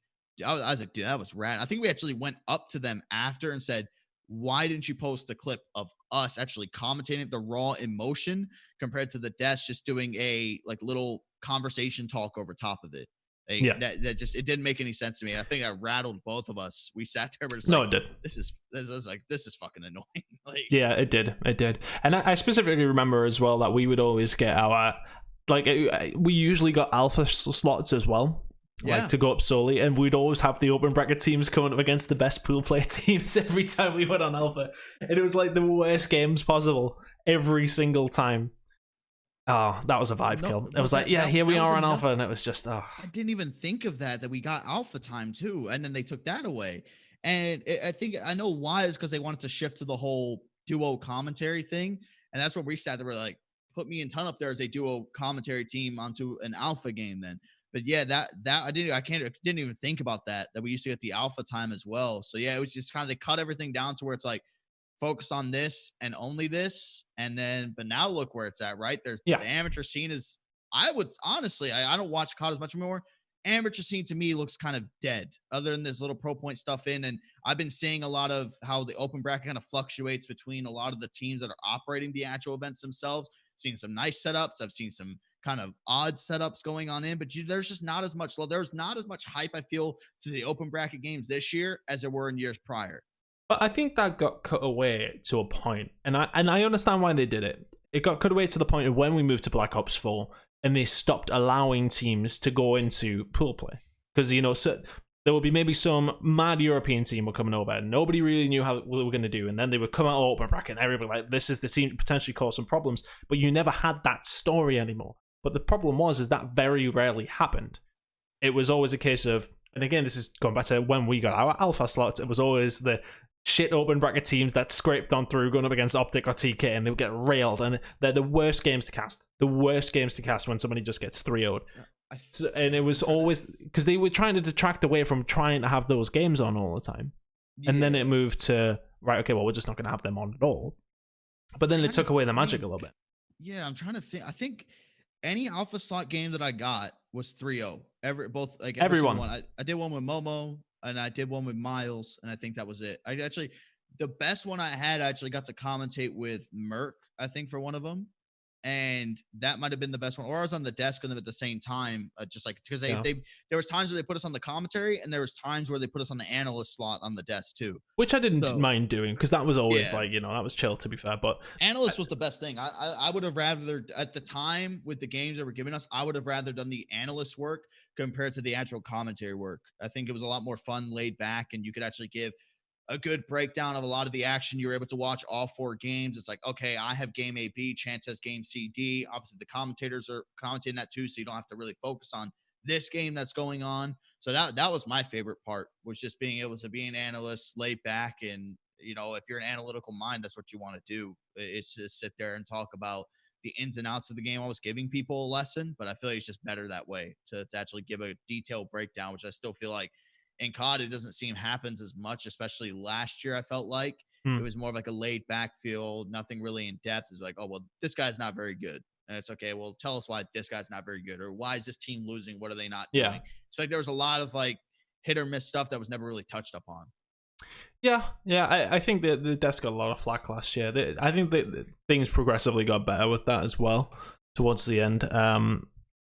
dude, that was rad. I think we actually went up to them after and said, why didn't you post the clip of us actually commentating the raw emotion compared to the desk just doing a like little conversation talk over top of it? That just, it didn't make any sense to me. And I think that rattled both of us. We sat there, but it's it did. This is fucking annoying. Like, yeah, it did. And I specifically remember as well that we would always get our we usually got alpha slots as well. Like to go up solely, and we'd always have the open bracket teams coming up against the best pool play teams every time we went on alpha, and it was like the worst games possible every single time. Oh, that was a vibe kill. It was like, here we are on alpha, and it was just, I didn't even think of that we got alpha time too, and then they took that away. And I know why is because they wanted to shift to the whole duo commentary thing, and that's where we sat there. We're like, put me and Tunn up there as a duo commentary team onto an alpha game then. But yeah, that I didn't even think about that we used to get the alpha time as well. So yeah, it was just kind of, they cut everything down to where it's like, focus on this and only this. And then, but now look where it's at, right? The amateur scene is, I would honestly, I don't watch COD as much anymore. amateur scene to me looks kind of dead other than this little pro point stuff in. And I've been seeing a lot of how the open bracket kind of fluctuates between a lot of the teams that are operating the actual events themselves. Seen some nice setups. I've seen some kind of odd setups going on in, but there's just not as much love. There's not as much hype, I feel, to the open bracket games this year as there were in years prior. But I think that got cut away to a point, and I understand why they did it. It got cut away to the point of when we moved to Black Ops 4, and they stopped allowing teams to go into pool play. Because, so there would be maybe some mad European team were coming over, and nobody really knew what they were going to do, and then they would come out open bracket, and everybody like, this is the team to potentially cause some problems, but you never had that story anymore. But the problem is that very rarely happened. It was always a case of, and again, this is going back to when we got our alpha slots, it was always the shit open bracket teams that scraped on through going up against Optic or TK, and they would get railed, and they're the worst games to cast. The worst games to cast when somebody just gets 3-0'd. And it was always because they were trying to detract away from trying to have those games on all the time. And then it moved to, right, okay, well, we're just not going to have them on at all. But then it took away the magic a little bit. Yeah, I'm trying to think. I think any alpha slot game that I got was 3-0. Everyone. I did one with Momo, and I did one with Miles, and I think that was it. The best one I had, I actually got to commentate with Merc, I think, for one of them. And that might have been the best one. Or I was on the desk with them at the same time, just like, because there was times where they put us on the commentary, and there was times where they put us on the analyst slot on the desk too. Which I didn't mind doing, because that was always that was chill, to be fair. But analyst was the best thing. I would have rather, at the time with the games that were giving us, I would have rather done the analyst work compared to the actual commentary work. I think it was a lot more fun, laid back, and you could actually give a good breakdown of a lot of the action. You were able to watch all 4 games. It's like, okay, I have game A, B, Chance has game C, D. Obviously, the commentators are commentating that too, so you don't have to really focus on this game that's going on. So that was my favorite part, was just being able to be an analyst, laid back, and if you're an analytical mind, that's what you want to do. It's just sit there and talk about the ins and outs of the game. I was giving people a lesson, but I feel like it's just better that way to actually give a detailed breakdown, which I still feel like in COD, it doesn't seem happens as much, especially last year. I felt like it was more of like a laid back feel, nothing really in depth. It's like, oh, well, this guy's not very good. And it's okay. Well, tell us why this guy's not very good, or why is this team losing? What are they not doing? It's like there was a lot of like hit or miss stuff that was never really touched upon. Yeah. I think the desk got a lot of flack last year. I think that things progressively got better with that as well towards the end.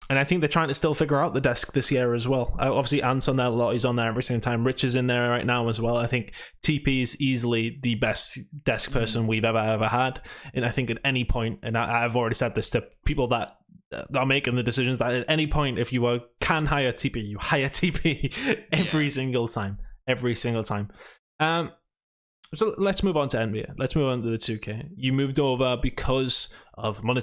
And I think they're trying to still figure out the desk this year as well. Obviously, Ant's on there a lot. He's on there every single time. Rich is in there right now as well. I think TP is easily the best desk person we've ever had. And I think at any point, and I've already said this to people that are making the decisions, that at any point, if you can hire TP, you hire TP every single time. Every single time. So let's move on to NBA. Let's move on to the 2K. You moved over because of not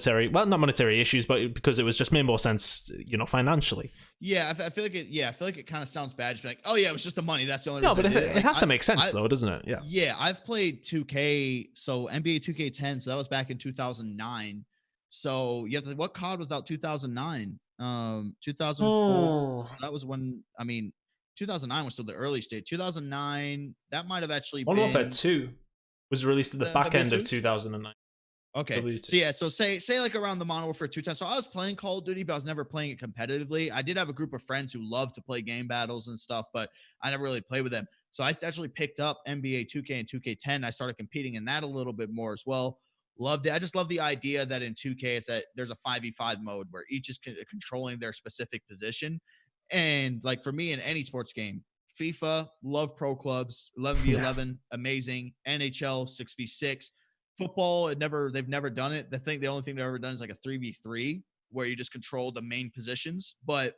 monetary issues, but because it was just made more sense, financially. Yeah, I feel like it kind of sounds bad. Just like, oh yeah, it was just the money. That's the only. No, but it has to make sense though, doesn't it? Yeah. Yeah, I've played 2K, so NBA 2K10. So that was back in 2009. So you have to. What COD was out 2009? 2004. Oh. That was when. 2009 was still the early stage. 2009, that might have actually Modern been. Warfare 2 was released at the back end of 2009. Okay. W2. So yeah, so say like around the Modern Warfare 2 time. So I was playing Call of Duty, but I was never playing it competitively. I did have a group of friends who loved to play game battles and stuff, but I never really played with them. So I actually picked up NBA 2K and 2K10. I started competing in that a little bit more as well. Loved it. I just love the idea that in 2K, it's that there's a 5v5 mode where each is controlling their specific position. And like for me in any sports game, FIFA, love pro clubs, 11v11, amazing. NHL, 6v6. Football, they've never done it. The only thing they've ever done is like a 3v3 where you just control the main positions. But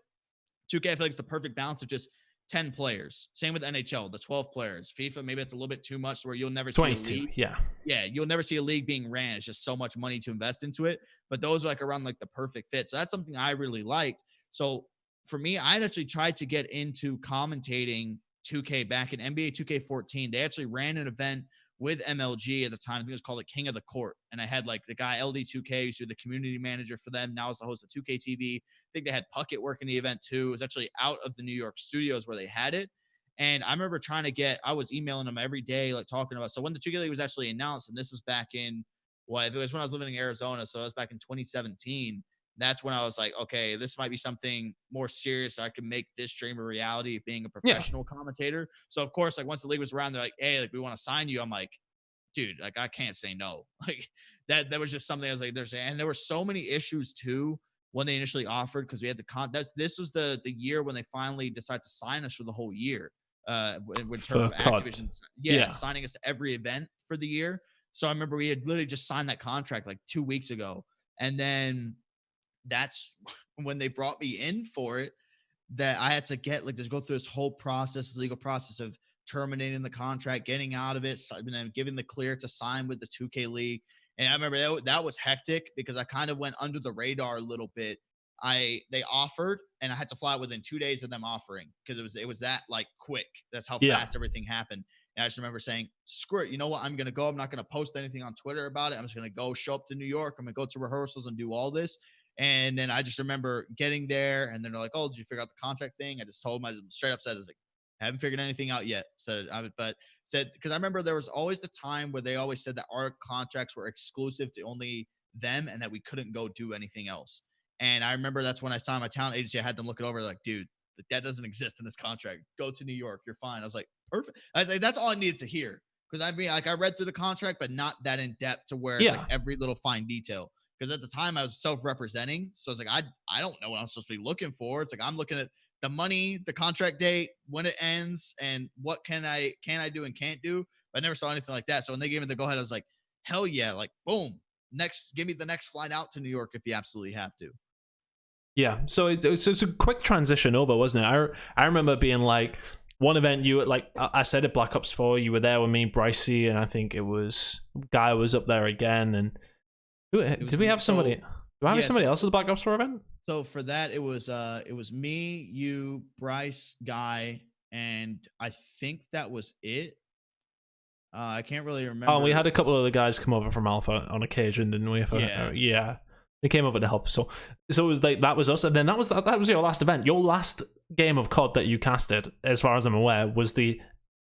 2K, I feel like it's the perfect balance of just 10 players. Same with NHL, the 12 players. FIFA, maybe it's a little bit too much where you'll never see a league. Yeah, you'll never see a league being ran. It's just so much money to invest into it. But those are like around like the perfect fit. So that's something I really liked. So for me, I'd actually tried to get into commentating 2K back in NBA 2K14. They actually ran an event with MLG at the time. I think it was called the King of the Court. And I had like the guy LD2K, who's the community manager for them. Now is the host of 2K TV. I think they had Puckett working the event too. It was actually out of the New York studios where they had it. And I remember I was emailing them every day, like talking about. So when the 2K League was actually announced, and this was back in, it was when I was living in Arizona. So it was back in 2017. that's when I was like, okay, this might be something more serious. I can make this dream a reality of being a Yeah. professional commentator. So of course, like once the league was around, they're like, hey, like we want to sign you. I'm like, dude, like I can't say no. Like that was just something I was like, and there were so many issues too when they initially offered, because we had this was the year when they finally decided to sign us for the whole year. In terms of Activision, signing us to every event for the year. So I remember we had literally just signed that contract like 2 weeks ago, and then that's when they brought me in for it, that I had to just go through this whole process, legal process of terminating the contract, getting out of it, and then giving the clear to sign with the 2K League. And I remember that was hectic because I kind of went under the radar a little bit. They offered, and I had to fly within 2 days of them offering, because it was that like quick. That's how fast everything happened. And I just remember saying, screw it. You know what? I'm going to go. I'm not going to post anything on Twitter about it. I'm just going to go show up to New York. I'm going to go to rehearsals and do all this. And then I just remember getting there, and then they're like, oh, did you figure out the contract thing? I just told them, I straight up said, I was like, haven't figured anything out yet. But because I remember there was always the time where they always said that our contracts were exclusive to only them and that we couldn't go do anything else. And I remember that's when I signed my talent agency. I had them look it over, like, dude, that doesn't exist in this contract. Go to New York. You're fine. I was like, perfect. I was like, that's all I needed to hear. Because I mean, like, I read through the contract, but not that in depth to where it's like every little fine detail. Because at the time I was self-representing. So I was like, I don't know what I'm supposed to be looking for. It's like, I'm looking at the money, the contract date, when it ends, and what can I do and can't do. But I never saw anything like that. So when they gave me the go ahead, I was like, hell yeah. Like, boom, give me the next flight out to New York if you absolutely have to. Yeah. So it's a quick transition over, wasn't it? I remember being like, one event you were like, I said at Black Ops 4, you were there with me, Bricey, and I think it was Guy was up there again. And did we have somebody? Do I have somebody else at the Black Ops 4 event? So for that, it was me, you, Bryce, Guy, and I think that was it. I can't really remember. Oh, we had a couple of the guys come over from Alpha on occasion, didn't we? Yeah. They came over to help. So it was like, that was us, and then that was your last event. Your last game of COD that you casted, as far as I'm aware, was the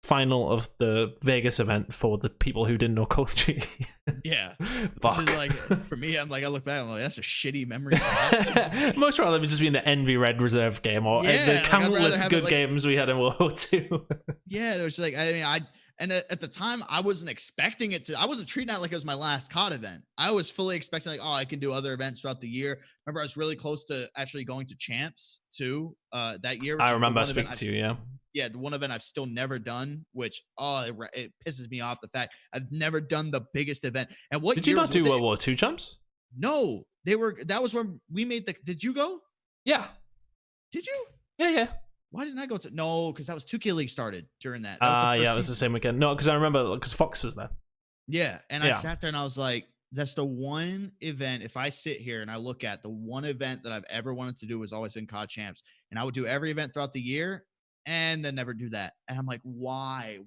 final of the Vegas event for the people who didn't know Call of Duty. Yeah. Which is like, for me, I'm like, I look back, I'm like, that's a shitty memory. Most rather just be in the Envy Red Reserve game, or the countless good games we had in World War II. Yeah, it was like, I mean, and at the time, I wasn't expecting it to. I wasn't treating that like it was my last COD event. I was fully expecting, like, oh, I can do other events throughout the year. Remember, I was really close to actually going to Champs too that year. I remember speaking to you, yeah. Yeah, the one event I've still never done, which it pisses me off, the fact I've never done the biggest event. And what did you not do World War II Champs? No, that was when we made did you go? Yeah. Did you? Yeah. Why didn't I go to? No, because that was 2K League started during that. Yeah, it was the same weekend. No, because I remember, because Fox was there. Yeah, and I sat there and I was like, that's the one event, if I sit here and I look at the one event that I've ever wanted to do has always been COD Champs. And I would do every event throughout the year and then never do that. And I'm like, why? The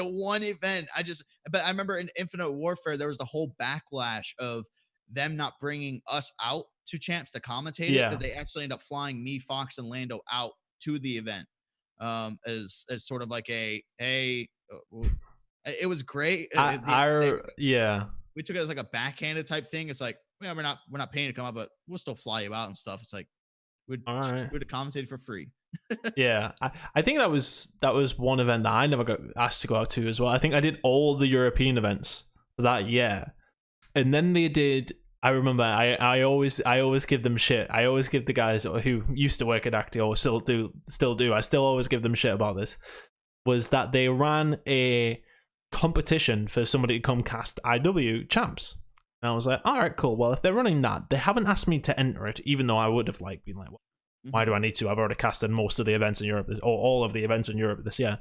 one event, but I remember in Infinite Warfare, there was the whole backlash of them not bringing us out to Champs to commentate it, that they actually end up flying me, Fox, and Lando out to the event as sort of like it was great. We took it as like a backhanded type thing. It's like, we're not paying to come out, but we'll still fly you out and stuff. It's like we'd have commentated for free. Yeah, I think that was one event that I never got asked to go out to as well. I think I did all the European events for that year, and then they did. I remember I always give them shit. I always give the guys who used to work at Acti, or still do. I still always give them shit about this. Was that they ran a competition for somebody to come cast IW Champs, and I was like, all right, cool. Well, if they're running that, they haven't asked me to enter it, even though I would have been like, why do I need to? I've already casted most of the events in Europe, or all of the events in Europe this year.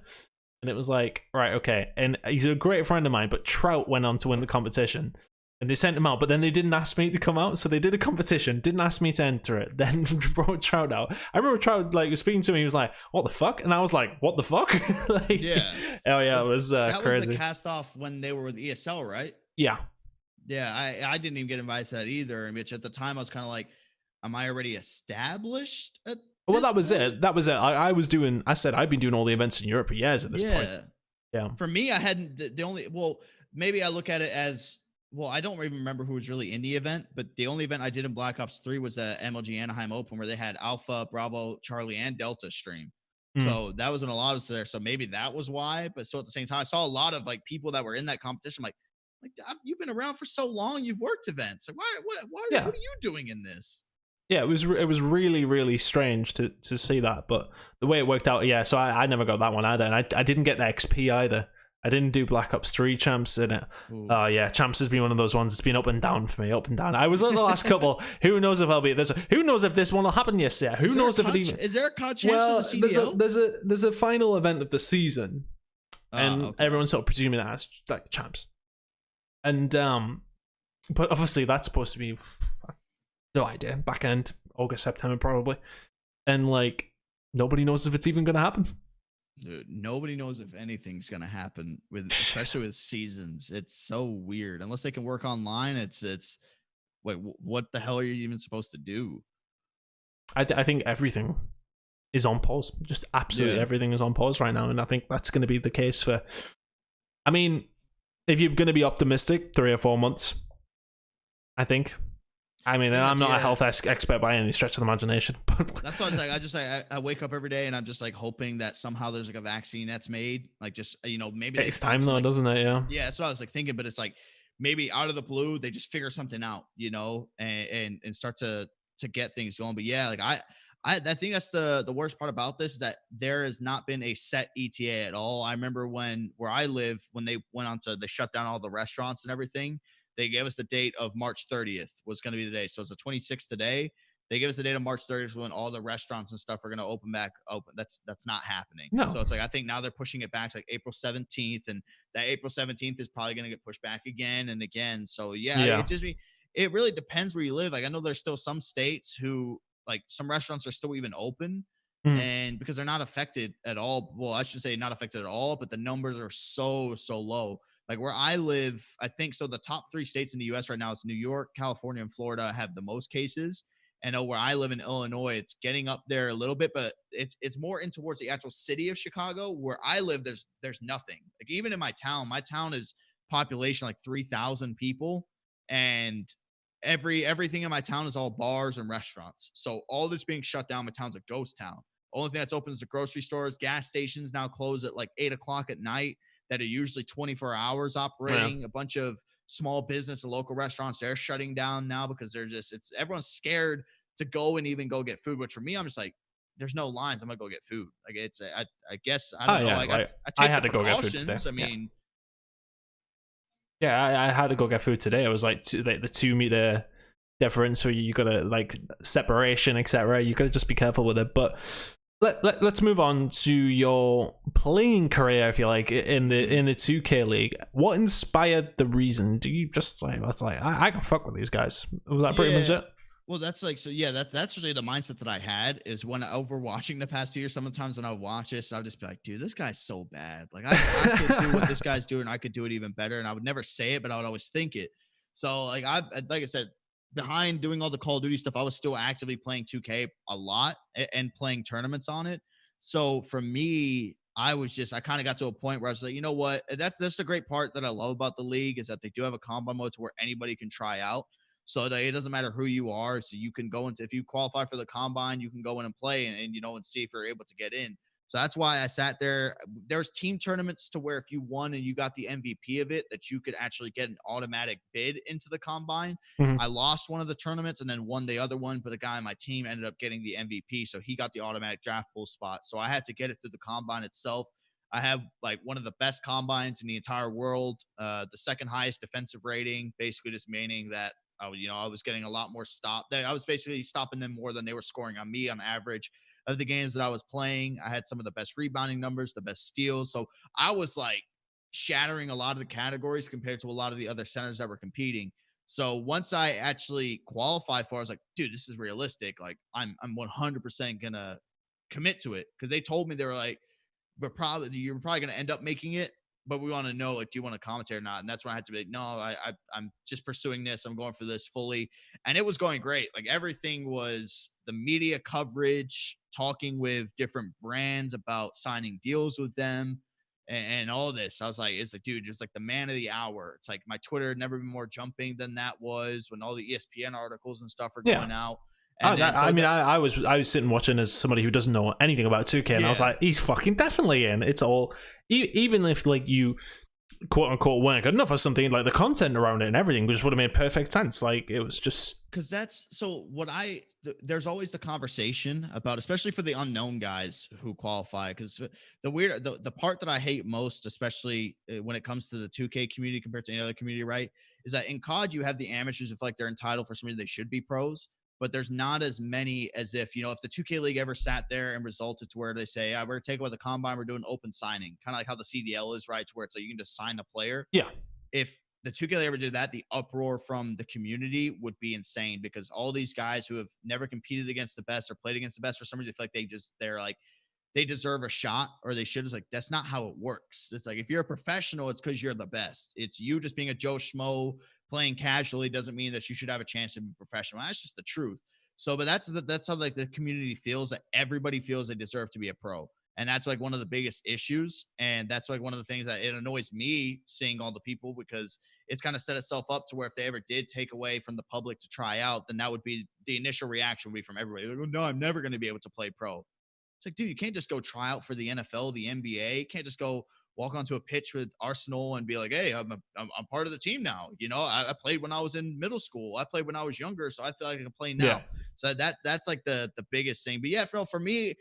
And it was like, right, okay. And he's a great friend of mine, but Trout went on to win the competition. And they sent him out, but then they didn't ask me to come out. So they did a competition, didn't ask me to enter it, then brought Trout out. I remember Trout speaking to me, he was like, what the fuck? And I was like, what the fuck? Yeah. Oh yeah, it was that crazy. Was the cast off when they were with ESL, right? Yeah. Yeah, I didn't even get invited to that either. Which at the time I was kind of like, am I already established at Well, that was it. I said I'd been doing all the events in Europe for years at this point. Yeah. For me, I hadn't maybe I look at it as well, I don't even remember who was really in the event, but the only event I did in Black Ops 3 was the MLG Anaheim Open where they had Alpha, Bravo, Charlie, and Delta stream. Mm. So that was when a lot of us there. So maybe that was why. But so at the same time, I saw a lot of like people that were in that competition. Like you've been around for so long, you've worked events. Like Yeah. what are you doing in this? Yeah, it was really really strange to see that, but the way it worked out, yeah. So I never got that one either, and I didn't get the XP either. I didn't do Black Ops 3 champs in it. Oh yeah, champs has been one of those ones. It's been up and down for me, up and down. I was at the last couple. Who knows if I'll be at this? Who knows if this one will happen? Yes, yeah. Who knows if it even? Is there a COD champs Well, in the CDL? there's a final event of the season, and Okay. everyone's sort of presuming that as like champs, and but obviously that's supposed to be no idea back end August September probably, and like nobody knows if it's even going to happen. Dude, nobody knows if anything's gonna happen with, especially with seasons. It's so weird. Unless they can work online, it's wait, what the hell are you even supposed to do? I think everything is on pause. Just absolutely everything is on pause right now, and I think that's going to be the case for. I mean, if you're going to be optimistic, 3 or 4 months. I think. I mean, I'm not a health expert by any stretch of the imagination, but that's what I was like. I wake up every day and I'm just like hoping that somehow there's like a vaccine that's made. Like just maybe it takes time though, doesn't it? Yeah. Yeah, that's what I was like thinking. But it's like maybe out of the blue they just figure something out, and start to get things going. But yeah, like I think that's the worst part about this is that there has not been a set ETA at all. I remember where I live, when they they shut down all the restaurants and everything. They gave us the date of March 30th was going to be the day. So it's the 26th today. They gave us the date of March 30th when all the restaurants and stuff are going to open back open. That's not happening. No. So it's like, I think now they're pushing it back to like April 17th, and that April 17th is probably going to get pushed back again and again. So yeah. It really depends where you live. Like I know there's still some states who like some restaurants are still even open, and because they're not affected at all. Well, I should say not affected at all, but the numbers are so low. Like where I live, I think so. The top 3 states in the U.S. right now is New York, California, and Florida have the most cases. And where I live in Illinois, it's getting up there a little bit, but it's more in towards the actual city of Chicago. Where I live, there's nothing. Like even in my town is population like 3,000 people, and everything in my town is all bars and restaurants. So all this being shut down, my town's a ghost town. Only thing that's open is the grocery stores. Gas stations now close at like 8:00 at night. That are usually 24 hours operating. A bunch of small business and local restaurants, they're shutting down now because everyone's scared to go and even go get food. Which for me, I'm just like, there's no lines. I'm gonna go get food. Like I guess I don't know. Yeah, like I had to go get food today. I mean, I had to go get food today. It was like the 2 meter difference, so you gotta like separation, etc. You gotta just be careful with it, but. Let's move on to your playing career, if you like, in the 2K League. What inspired the reason? Do you just like I can fuck with these guys? Was that pretty much it? Well, that's like that's really the mindset that I had is when over watching the past 2 years. Sometimes when I watch this, I'll just be like, dude, this guy's so bad. Like I could do what this guy's doing, I could do it even better. And I would never say it, but I would always think it. So like I said, behind doing all the Call of Duty stuff, I was still actively playing 2K a lot and playing tournaments on it. So for me, I kind of got to a point where I was like, you know what? That's the great part that I love about the league is that they do have a combine mode to where anybody can try out. So that it doesn't matter who you are. So you can go into, if you qualify for the combine, you can go in and play and see if you're able to get in. So that's why I sat there. There's team tournaments to where if you won and you got the MVP of it, that you could actually get an automatic bid into the combine. Mm-hmm. I lost one of the tournaments and then won the other one, but the guy on my team ended up getting the MVP. So he got the automatic draft pool spot. So I had to get it through the combine itself. I have like one of the best combines in the entire world, the second highest defensive rating, basically just meaning that I was getting a lot more stop. I was basically stopping them more than they were scoring on me on average of the games that I was playing. I had some of the best rebounding numbers, the best steals. So I was like shattering a lot of the categories compared to a lot of the other centers that were competing. So once I actually qualified for it, I was like, dude, this is realistic. Like I'm 100% going to commit to it. Cause they told me, they were like, you're probably going to end up making it, but we want to know, like, do you want to commentate or not? And that's when I had to be like, no, I'm just pursuing this. I'm going for this fully. And it was going great. Like everything was the media coverage, talking with different brands about signing deals with them. and all this. I was like, it's like, dude, just like the man of the hour. It's like my Twitter had never been more jumping than that was when all the ESPN articles and stuff are Yeah. going out. And then I mean, I was sitting watching as somebody who doesn't know anything about 2K, and I was like, he's fucking definitely in. It's all, even if like you quote unquote weren't good enough or something, like the content around it and everything just would have made perfect sense. Like it was just because that's so what there's always the conversation about, especially for the unknown guys who qualify, because the part that I hate most, especially when it comes to the 2K community compared to any other community, right, is that in COD you have the amateurs if like they're entitled for some reason they should be pros, but there's not as many as if, if the 2K league ever sat there and resulted to where they say, we're going to take away the combine, we're doing open signing, kind of like how the CDL is, right, to where it's like you can just sign a player. yeah. If the 2K ever did that, the uproar from the community would be insane, because all these guys who have never competed against the best or played against the best, for some reason, feel like they're like, they deserve a shot, or they should. It's like, that's not how it works. It's like, if you're a professional, it's because you're the best. It's you just being a Joe Schmo playing casually doesn't mean that you should have a chance to be professional. That's just the truth. So, but that's how like the community feels, that everybody feels they deserve to be a pro. And that's like one of the biggest issues. And that's like one of the things that it annoys me seeing all the people, because it's kind of set itself up to where if they ever did take away from the public to try out, then that would be the initial reaction would be from everybody. Like, oh, no, I'm never going to be able to play pro. It's like, dude, you can't just go try out for the NFL, the NBA. You can't just go walk onto a pitch with Arsenal and be like, hey, I'm part of the team now. I played when I was in middle school. I played when I was younger, so I feel like I can play now. Yeah. So that's like the biggest thing. But yeah, for me,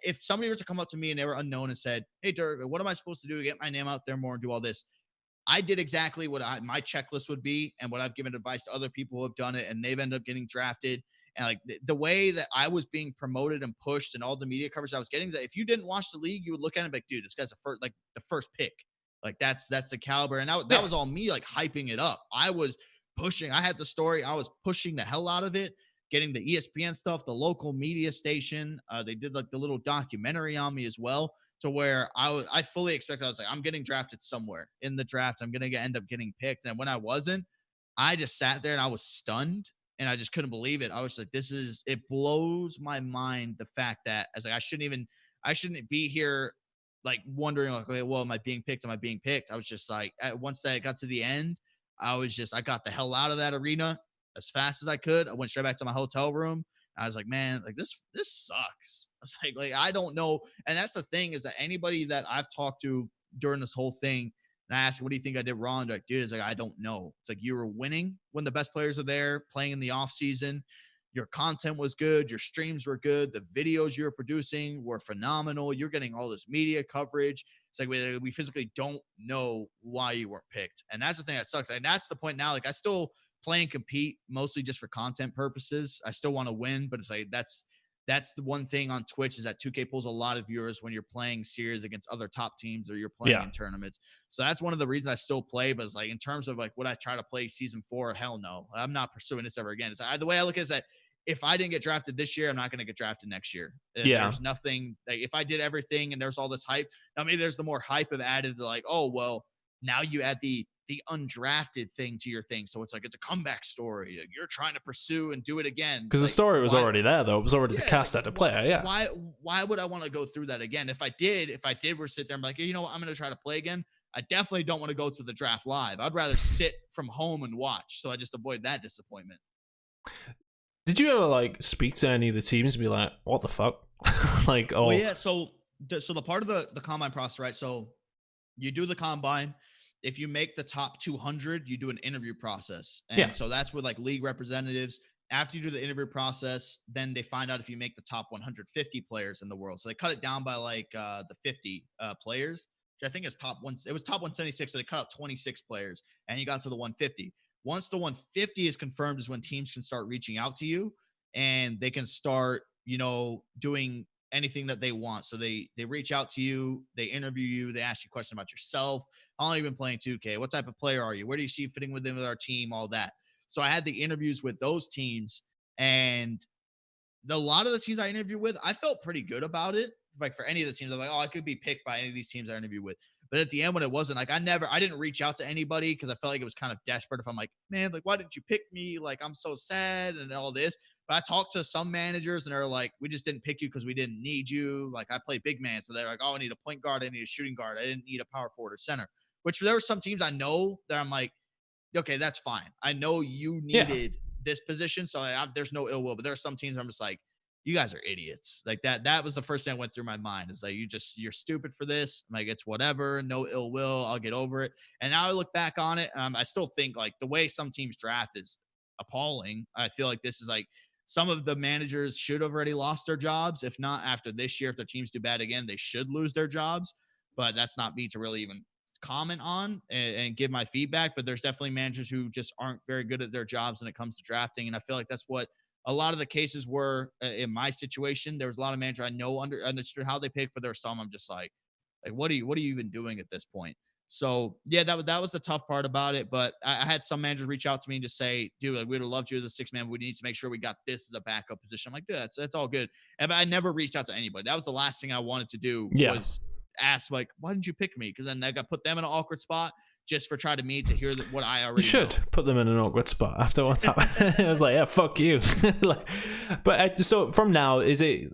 if somebody were to come up to me and they were unknown and said, hey, Dirk, what am I supposed to do to get my name out there more and do all this? I did exactly what my checklist would be, and what I've given advice to other people who have done it, and they've ended up getting drafted. And like the way that I was being promoted and pushed, and all the media coverage I was getting, that if you didn't watch the league, you would look at it and be like, dude, this guy's the first pick. Like that's the caliber. And that was all me like hyping it up. I was pushing. I had the story. I was pushing the hell out of it, getting the ESPN stuff, the local media station. They did like the little documentary on me as well, to where I fully expected, I was like, I'm getting drafted somewhere in the draft. I'm going to end up getting picked. And when I wasn't, I just sat there and I was stunned, and I just couldn't believe it. I was like, it blows my mind, the fact that I was like, I shouldn't be here like wondering like, okay, well, am I being picked? Am I being picked? I was just like, once that got to the end, I got the hell out of that arena as fast as I could. I went straight back to my hotel room. I was like, man, like this sucks. I was like, I don't know. And that's the thing, is that anybody that I've talked to during this whole thing, and I asked, what do you think I did wrong? They're like, dude, it's like, I don't know. It's like, you were winning when the best players are there playing in the off season. Your content was good. Your streams were good. The videos you were producing were phenomenal. You're getting all this media coverage. It's like, we physically don't know why you weren't picked. And that's the thing that sucks. And that's the point now. Like, I still play and compete mostly just for content purposes. I still want to win, but it's like, that's the one thing on Twitch, is that 2K pulls a lot of viewers when you're playing series against other top teams, or you're playing in tournaments. So that's one of the reasons I still play. But it's like, in terms of like, would I try to play season 4? Hell no. I'm not pursuing this ever again. It's the way I look at it is that if I didn't get drafted this year, I'm not going to get drafted next year. There's nothing like, if I did everything and there's all this hype, now maybe there's the more hype of added to like, oh, well, now you add the undrafted thing to your thing. So it's like, it's a comeback story. You're trying to pursue and do it again. Because the story was already there, though. It was already the cast at the player. Yeah. Why would I want to go through that again? If I did were sit there and be like, you know what, I'm going to try to play again. I definitely don't want to go to the draft live. I'd rather sit from home and watch. So I just avoid that disappointment. Did you ever like speak to any of the teams and be like, what the fuck? Like, oh. Well, yeah. So the part of the combine process, right? So you do the combine. If you make the top 200, you do an interview process. And so that's with like league representatives. After you do the interview process, then they find out if you make the top 150 players in the world. So they cut it down by like the 50 players, which I think is top one. It was top 176. So they cut out 26 players, and you got to the 150. Once the 150 is confirmed is when teams can start reaching out to you, and they can start, doing anything that they want. So they reach out to you, they interview you, they ask you questions about yourself. How long have you been playing 2K? What type of player are you? Where do you see you fitting within with our team? All that. So I had the interviews with those teams, and a lot of the teams I interviewed with, I felt pretty good about it. Like for any of the teams, I'm like, oh, I could be picked by any of these teams I interviewed with. But at the end, when it wasn't, like, I didn't reach out to anybody because I felt like it was kind of desperate. If I'm like, man, like, why didn't you pick me? Like, I'm so sad and all this. But I talked to some managers and they're like, we just didn't pick you because we didn't need you. Like I play big man. So they're like, oh, I need a point guard. I need a shooting guard. I didn't need a power forward or center, which there were some teams I know that I'm like, okay, that's fine. I know you needed this position. So there's no ill will, but there are some teams I'm just like, you guys are idiots. Like that was the first thing that went through my mind is like, you're stupid for this. I'm like, it's whatever, no ill will. I'll get over it. And now I look back on it. I still think like the way some teams draft is appalling. I feel like this is like some of the managers should have already lost their jobs. If not after this year, if their teams do bad again, they should lose their jobs. But that's not me to really even comment on and give my feedback. But there's definitely managers who just aren't very good at their jobs when it comes to drafting. And I feel like that's what a lot of the cases were in my situation. There was a lot of managers I know understood how they pick, but there were some I'm just like what are you even doing at this point? So yeah, that was the tough part about it. But I had some managers reach out to me and just say, dude, like, we'd have loved you as a 6-man. We need to make sure we got this as a backup position. I'm like, dude, that's all good. And I never reached out to anybody. That was the last thing I wanted to do was ask, like, why didn't you pick me? Because then I got put them in an awkward spot just for trying to me to hear what I already You should know. put them in an awkward spot after what's happened. I was like, yeah, fuck you. So from now, is it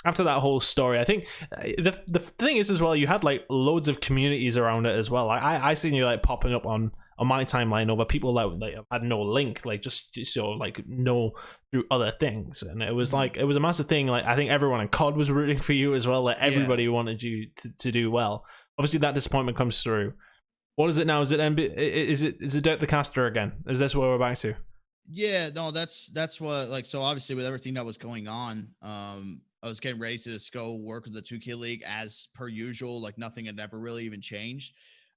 after that whole story? I think the thing is as well, you had like loads of communities around it as well. Like I seen you like popping up on my timeline over people that had no link, like just so like know through other things, and it was like it was a massive thing. Like I think everyone in COD was rooting for you as well. Like everybody wanted you to do well. Obviously, that disappointment comes through. What is it now? Is it Dirk the Caster again? Is this where we're back to? Yeah, no, that's what, like, so obviously with everything that was going on, I was getting ready to just go work with the 2K League as per usual. Like nothing had ever really even changed.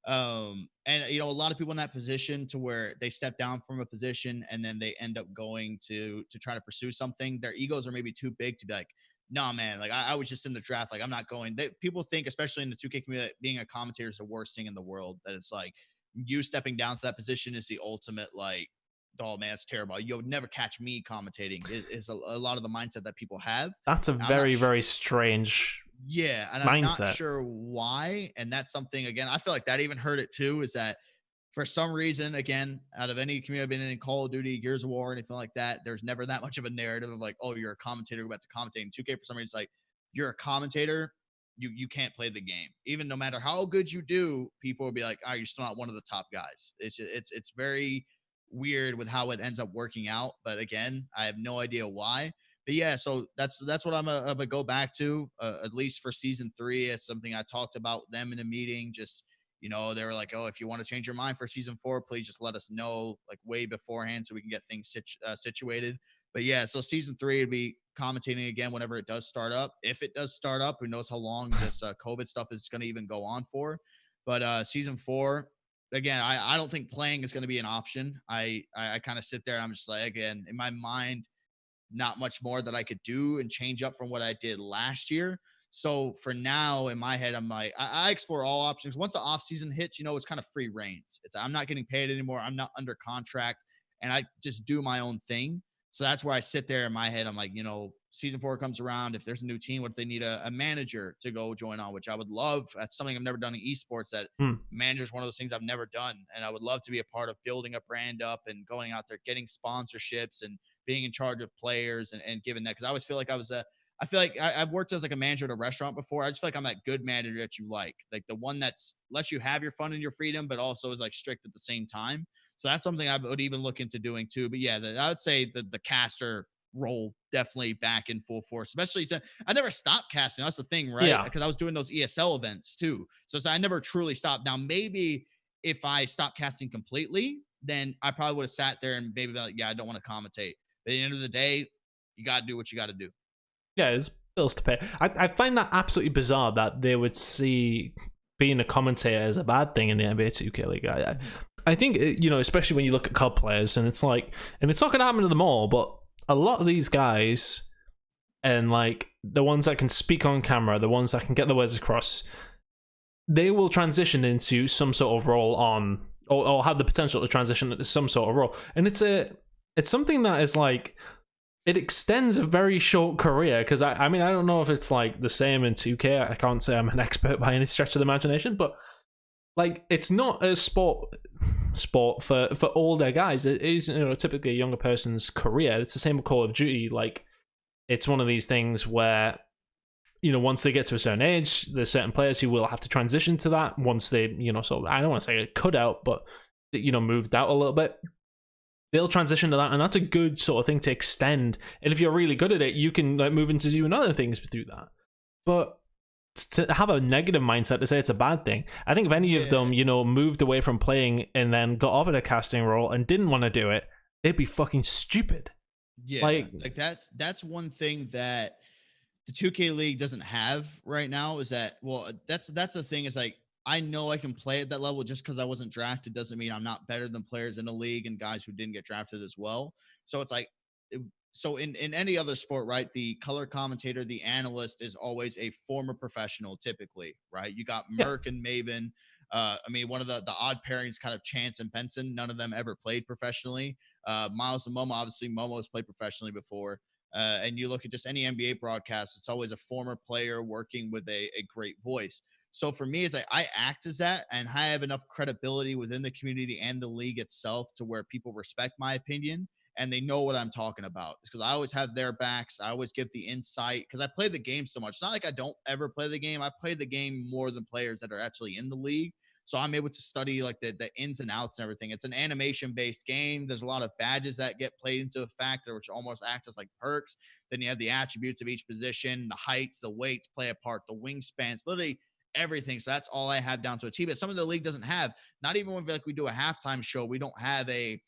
And a lot of people in that position to where they step down from a position and then they end up going to try to pursue something. Their egos are maybe too big to be like, no, man, like I was just in the draft. Like I'm not going. People think, especially in the 2K community, that being a commentator is the worst thing in the world. That it's like you stepping down to that position is the ultimate, like, oh man, it's terrible. You'll never catch me commentating. Is a lot of the mindset that people have. That's a very strange and mindset. I'm not sure why. And that's something, again, I feel like that even hurt it too, is that for some reason, again, out of any community I've been in Call of Duty, Gears of War, anything like that, there's never that much of a narrative of like, oh, you're a commentator, we're about to commentate. In 2K, for some reason, it's like, you're a commentator, you can't play the game. Even no matter how good you do, people will be like, oh, you're still not one of the top guys. It's very weird with how it ends up working out. But again, I have no idea why. But yeah, so that's what I'm gonna go back to, at least for season 3. It's something I talked about with them in a meeting. Just, they were like, oh, if you want to change your mind for season 4, please just let us know like way beforehand so we can get things situated. But yeah, so season 3 would be commentating again whenever it does start up. If it does start up, who knows how long this COVID stuff is going to even go on for. But season 4, again, I don't think playing is going to be an option. I kind of sit there and I'm just like, again, in my mind, not much more that I could do and change up from what I did last year. So for now, in my head, I'm like, I explore all options. Once the off season hits, it's kind of free reigns. I'm not getting paid anymore. I'm not under contract, and I just do my own thing. So that's where I sit there in my head. I'm like, season 4 comes around. If there's a new team, what if they need a manager to go join on, which I would love. That's something I've never done in esports. That manager is one of those things I've never done. And I would love to be a part of building a brand up and going out there, getting sponsorships and being in charge of players and giving that. Cause I always feel like I feel like I've worked as like a manager at a restaurant before. I just feel like I'm that good manager that you like the one that's lets you have your fun and your freedom, but also is like strict at the same time. So that's something I would even look into doing too. But yeah, I would say the caster role definitely back in full force, especially since I never stopped casting. That's the thing, right? Yeah. Because I was doing those ESL events too. So I never truly stopped. Now, maybe if I stopped casting completely, then I probably would have sat there and maybe be like, yeah, I don't want to commentate. But at the end of the day, you got to do what you got to do. Yeah, there's bills to pay. I find that absolutely bizarre that they would see being a commentator as a bad thing in the NBA 2K League. I think, especially when you look at COD players, and it's like, and it's not going to happen to them all, but a lot of these guys, and like the ones that can speak on camera, the ones that can get the words across, they will transition into some sort of role or have the potential to transition into some sort of role. And it's something that is like, it extends a very short career, because I mean, I don't know if it's like the same in 2K. I can't say I'm an expert by any stretch of the imagination, but like, it's not a sport. sport for older guys. It is, typically a younger person's career. It's the same with Call of Duty. Like, it's one of these things where, once they get to a certain age, there's certain players who will have to transition to that once they, sort of, I don't want to say cut out, but, moved out a little bit. They'll transition to that, and that's a good sort of thing to extend. And if you're really good at it, you can like move into doing other things through that. But to have a negative mindset to say it's a bad thing, I think if any of them, moved away from playing and then got offered a casting role and didn't want to do it, they'd be fucking stupid. Yeah, like that's one thing that the 2K League doesn't have right now, is that, well, that's the thing, is like, I know I can play at that level. Just because I wasn't drafted doesn't mean I'm not better than players in the league and guys who didn't get drafted as well. So it's like, so in any other sport, right, the color commentator, the analyst is always a former professional, typically, right? You got Merc and Maven. I mean, one of the odd pairings, kind of Chance and Benson. None of them ever played professionally. Miles and Momo, obviously, Momo has played professionally before. And you look at just any NBA broadcast, it's always a former player working with a great voice. So for me, it's like I act as that, and I have enough credibility within the community and the league itself to where people respect my opinion and they know what I'm talking about. It's because I always have their backs. I always give the insight because I play the game so much. It's not like I don't ever play the game. I play the game more than players that are actually in the league. So I'm able to study like the ins and outs and everything. It's an animation-based game. There's a lot of badges that get played into a factor, which almost act as like perks. Then you have the attributes of each position, the heights, the weights play a part, the wingspans, literally everything. So that's all I have down to a T. But some of the league doesn't have. Not even when we do a halftime show, we don't have a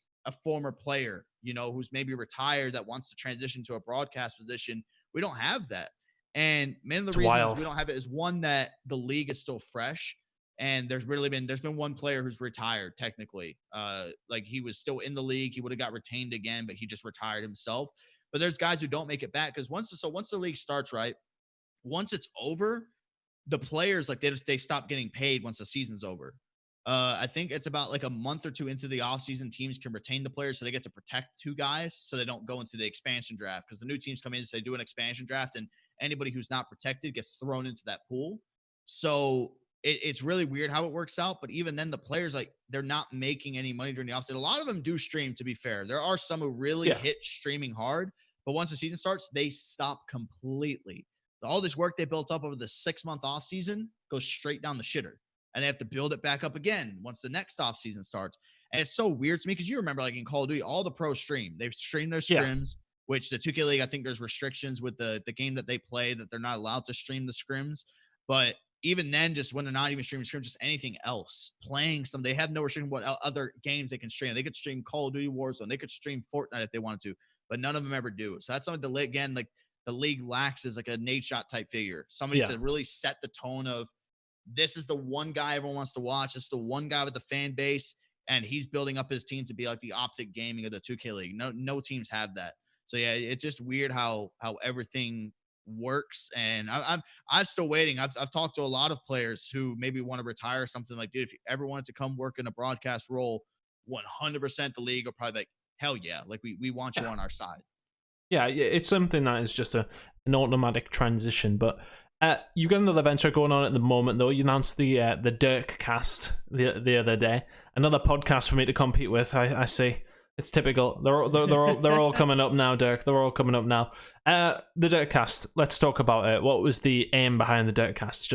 former player, who's maybe retired that wants to transition to a broadcast position. We don't have that. And many of the reasons we don't have it is, one, that the league is still fresh. And there's been one player who's retired technically. Like, he was still in the league. He would have got retained again, but he just retired himself. But there's guys who don't make it back because once the league starts, right, once it's over, the players, like, they stop getting paid once the season's over. I think it's about like a month or two into the offseason, teams can retain the players, so they get to protect two guys so they don't go into the expansion draft, because the new teams come in, so they do an expansion draft, and anybody who's not protected gets thrown into that pool. So it's really weird how it works out. But even then, the players, like, they're not making any money during the offseason. A lot of them do stream, to be fair. There are some who really hit streaming hard, but once the season starts, they stop completely. All this work they built up over the 6-month offseason goes straight down the shitter. And they have to build it back up again once the next offseason starts. And it's so weird to me because you remember, like, in Call of Duty, all the pros stream. They've streamed their scrims, which the 2K League, I think there's restrictions with the game that they play that they're not allowed to stream the scrims. But even then, just when they're not even streaming scrims, just anything else, playing some, they have no restriction what other games they can stream. They could stream Call of Duty Warzone. They could stream Fortnite if they wanted to, but none of them ever do. So that's something to, again, like, the league lacks is like a Nate Shot type figure. Somebody to really set the tone of, this is the one guy everyone wants to watch. This is the one guy with the fan base, and he's building up his team to be like the Optic Gaming of the 2K League. No teams have that. So yeah, it's just weird how everything works. And I'm still waiting. I've talked to a lot of players who maybe want to retire or something. Like, dude, if you ever wanted to come work in a broadcast role, 100% the league will probably be like, hell yeah, like we want you on our side. Yeah, it's something that is just an automatic transition. But you got another venture going on at the moment, though. You announced the Dirk cast the other day. Another podcast for me to compete with. I see. It's typical. They're all coming up now, Dirk. They're all coming up now. The Dirk cast. Let's talk about it. What was the aim behind the Dirk cast?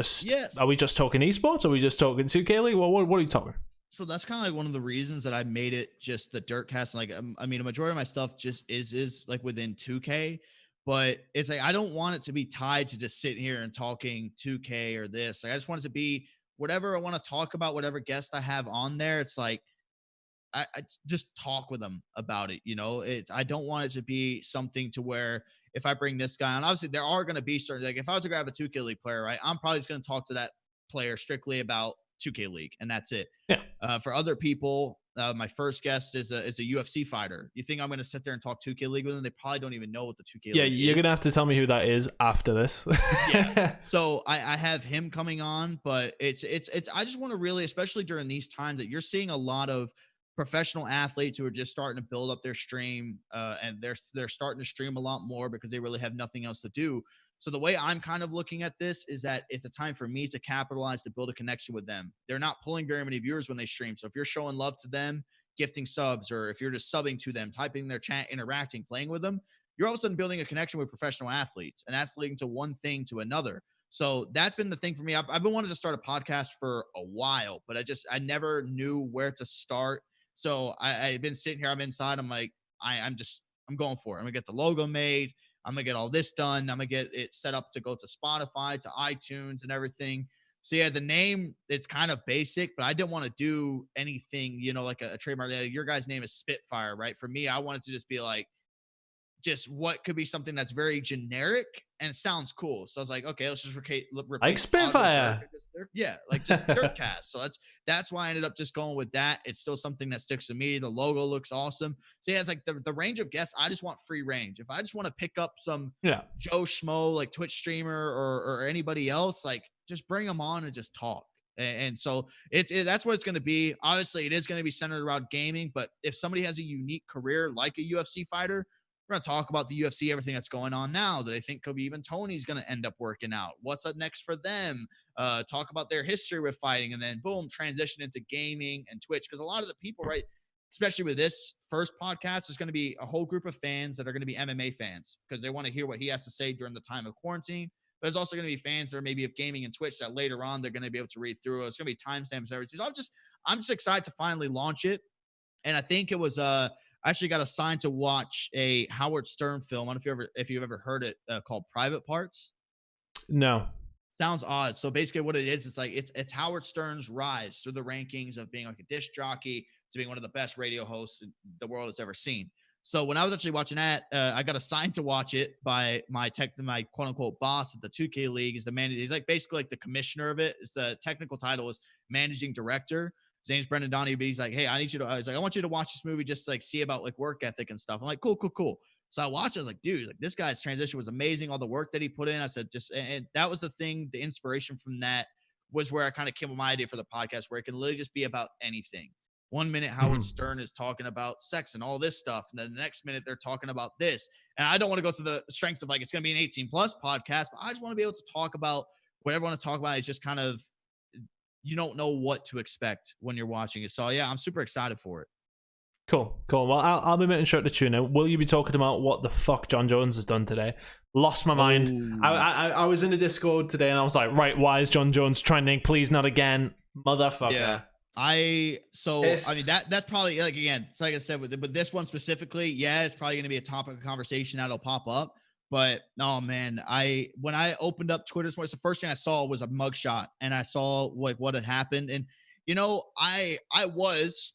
Are we just talking esports? Are we just talking 2K League? What are you talking? So that's kind of like one of the reasons that I made it just the Dirk cast. Like, I mean, a majority of my stuff just is like within 2K, but it's like, I don't want it to be tied to just sitting here and talking 2K or this. Like, I just want it to be whatever I want to talk about, whatever guest I have on there. It's like, I just talk with them about it. I don't want it to be something to where if I bring this guy on, obviously there are going to be certain, like, if I was to grab a 2K League player, right, I'm probably just going to talk to that player strictly about 2K League, and that's it. For other people, my first guest is a UFC fighter. You think I'm going to sit there and talk 2K League with them? They probably don't even know what the 2K League is. You're going to have to tell me who that is after this. So I have him coming on, but it's I just want to really, especially during these times that you're seeing a lot of professional athletes who are just starting to build up their stream, and they're starting to stream a lot more because they really have nothing else to do. So the way I'm kind of looking at this is that it's a time for me to capitalize, to build a connection with them. They're not pulling very many viewers when they stream. So if you're showing love to them, gifting subs, or if you're just subbing to them, typing their chat, interacting, playing with them, you're all of a sudden building a connection with professional athletes. And that's leading to one thing to another. So that's been the thing for me. I've been wanting to start a podcast for a while, but I never knew where to start. So I've been sitting here, I'm inside. I'm like, I'm going for it. I'm gonna get the logo made. I'm gonna get all this done. I'm gonna get it set up to go to Spotify, to iTunes, and everything. So yeah, the name, it's kind of basic, but I didn't want to do anything, like a trademark. Your guy's name is Spitfire, right? For me, I wanted to just be like, just what could be something that's very generic and sounds cool. So I was like, okay, let's just replace like Spitfire. Dirk. Yeah, like just Dirkcast. So that's why I ended up just going with that. It's still something that sticks to me. The logo looks awesome. So yeah, it's like the range of guests. I just want free range. If I just want to pick up some Joe Schmo, like Twitch streamer or anybody else, like just bring them on and just talk. And so that's what it's going to be. Obviously, it is going to be centered around gaming. But if somebody has a unique career like a UFC fighter, we're going to talk about the UFC, everything that's going on now that I think could be even Tony's going to end up working out. What's up next for them? Talk about their history with fighting, and then boom, transition into gaming and Twitch. Because a lot of the people, right, especially with this first podcast, there's going to be a whole group of fans that are going to be MMA fans because they want to hear what he has to say during the time of quarantine. But there's also going to be fans that are maybe of gaming and Twitch that later on they're going to be able to read through. It's going to be timestamps and everything. So I'm just excited to finally launch it. And I think it was I actually got assigned to watch a Howard Stern film. I don't know if you've ever heard it, called Private Parts. No. Sounds odd. So basically what it is, it's like it's Howard Stern's rise through the rankings of being like a disc jockey to being one of the best radio hosts the world has ever seen. So when I was actually watching that, I got assigned to watch it by my quote unquote boss at the 2K League. Is the man? He's like basically like the commissioner of it. It's the technical title is managing director. His name's Brendan Donahue, but he's like, hey, I want you to watch this movie just to like see about like work ethic and stuff. I'm like, cool. So I watched it. I was like, dude, like this guy's transition was amazing. All the work that he put in. I said, and that was the thing. The inspiration from that was where I kind of came with my idea for the podcast, where it can literally just be about anything. 1 minute, Howard Stern is talking about sex and all this stuff. And then the next minute they're talking about this. And I don't want to go to the strengths of like, it's going to be an 18+ podcast, but I just want to be able to talk about whatever I want to talk about. It's just kind of, you don't know what to expect when you're watching it. So yeah, I'm super excited for it. Cool. Well, I'll be making sure to tune in. Will you be talking about what the fuck John Jones has done today? Lost my mind. I was in the Discord today and I was like, right, why is John Jones trending? Please not again, motherfucker. Yeah. I mean that's probably, like, again, it's like I said with this one specifically, yeah, it's probably going to be a topic of conversation that'll pop up. But no, man, when I opened up Twitter this morning, the first thing I saw was a mugshot, and I saw what had happened. And I was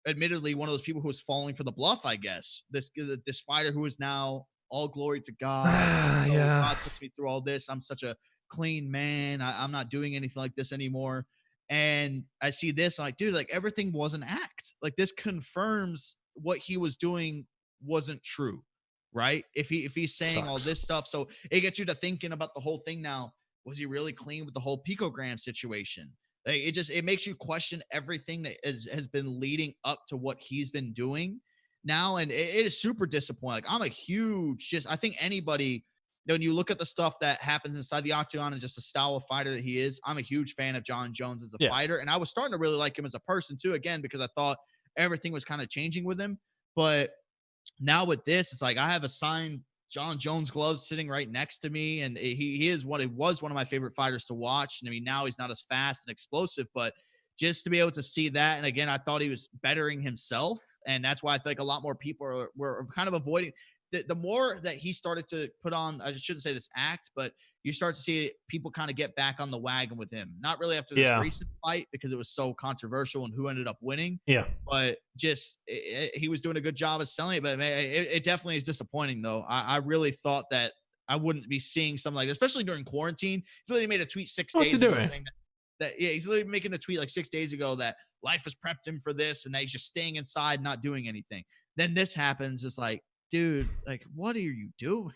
admittedly one of those people who was falling for the bluff. I guess this fighter who is now all glory to God. God puts me through all this. I'm such a clean man. I'm not doing anything like this anymore. And I see this, I'm like, dude, like everything was an act. Like this confirms what he was doing wasn't true, right? If he's saying all this stuff, so it gets you to thinking about the whole thing now. Was he really clean with the whole picogram situation? Like it makes you question everything that has been leading up to what he's been doing now, and it is super disappointing. Like I'm a huge, I think anybody, when you look at the stuff that happens inside the octagon and just the style of fighter that he is, I'm a huge fan of John Jones as a fighter. And I was starting to really like him as a person too, again, because I thought everything was kind of changing with him. But now with this, it's like I have a signed John Jones gloves sitting right next to me. And he was one of my favorite fighters to watch. And I mean, now he's not as fast and explosive, but just to be able to see that. And again, I thought he was bettering himself. And that's why I think a lot more people were kind of avoiding. The more that he started to put on, I shouldn't say this act, but you start to see people kind of get back on the wagon with him. Not really after this recent fight because it was so controversial and who ended up winning. Yeah. But just he was doing a good job of selling it. But it definitely is disappointing, though. I really thought that I wouldn't be seeing something like that, especially during quarantine. He literally made a tweet 6 days ago saying that he's literally making a tweet like 6 days ago that life has prepped him for this and that he's just staying inside, not doing anything. Then this happens. It's like, dude, like, what are you doing?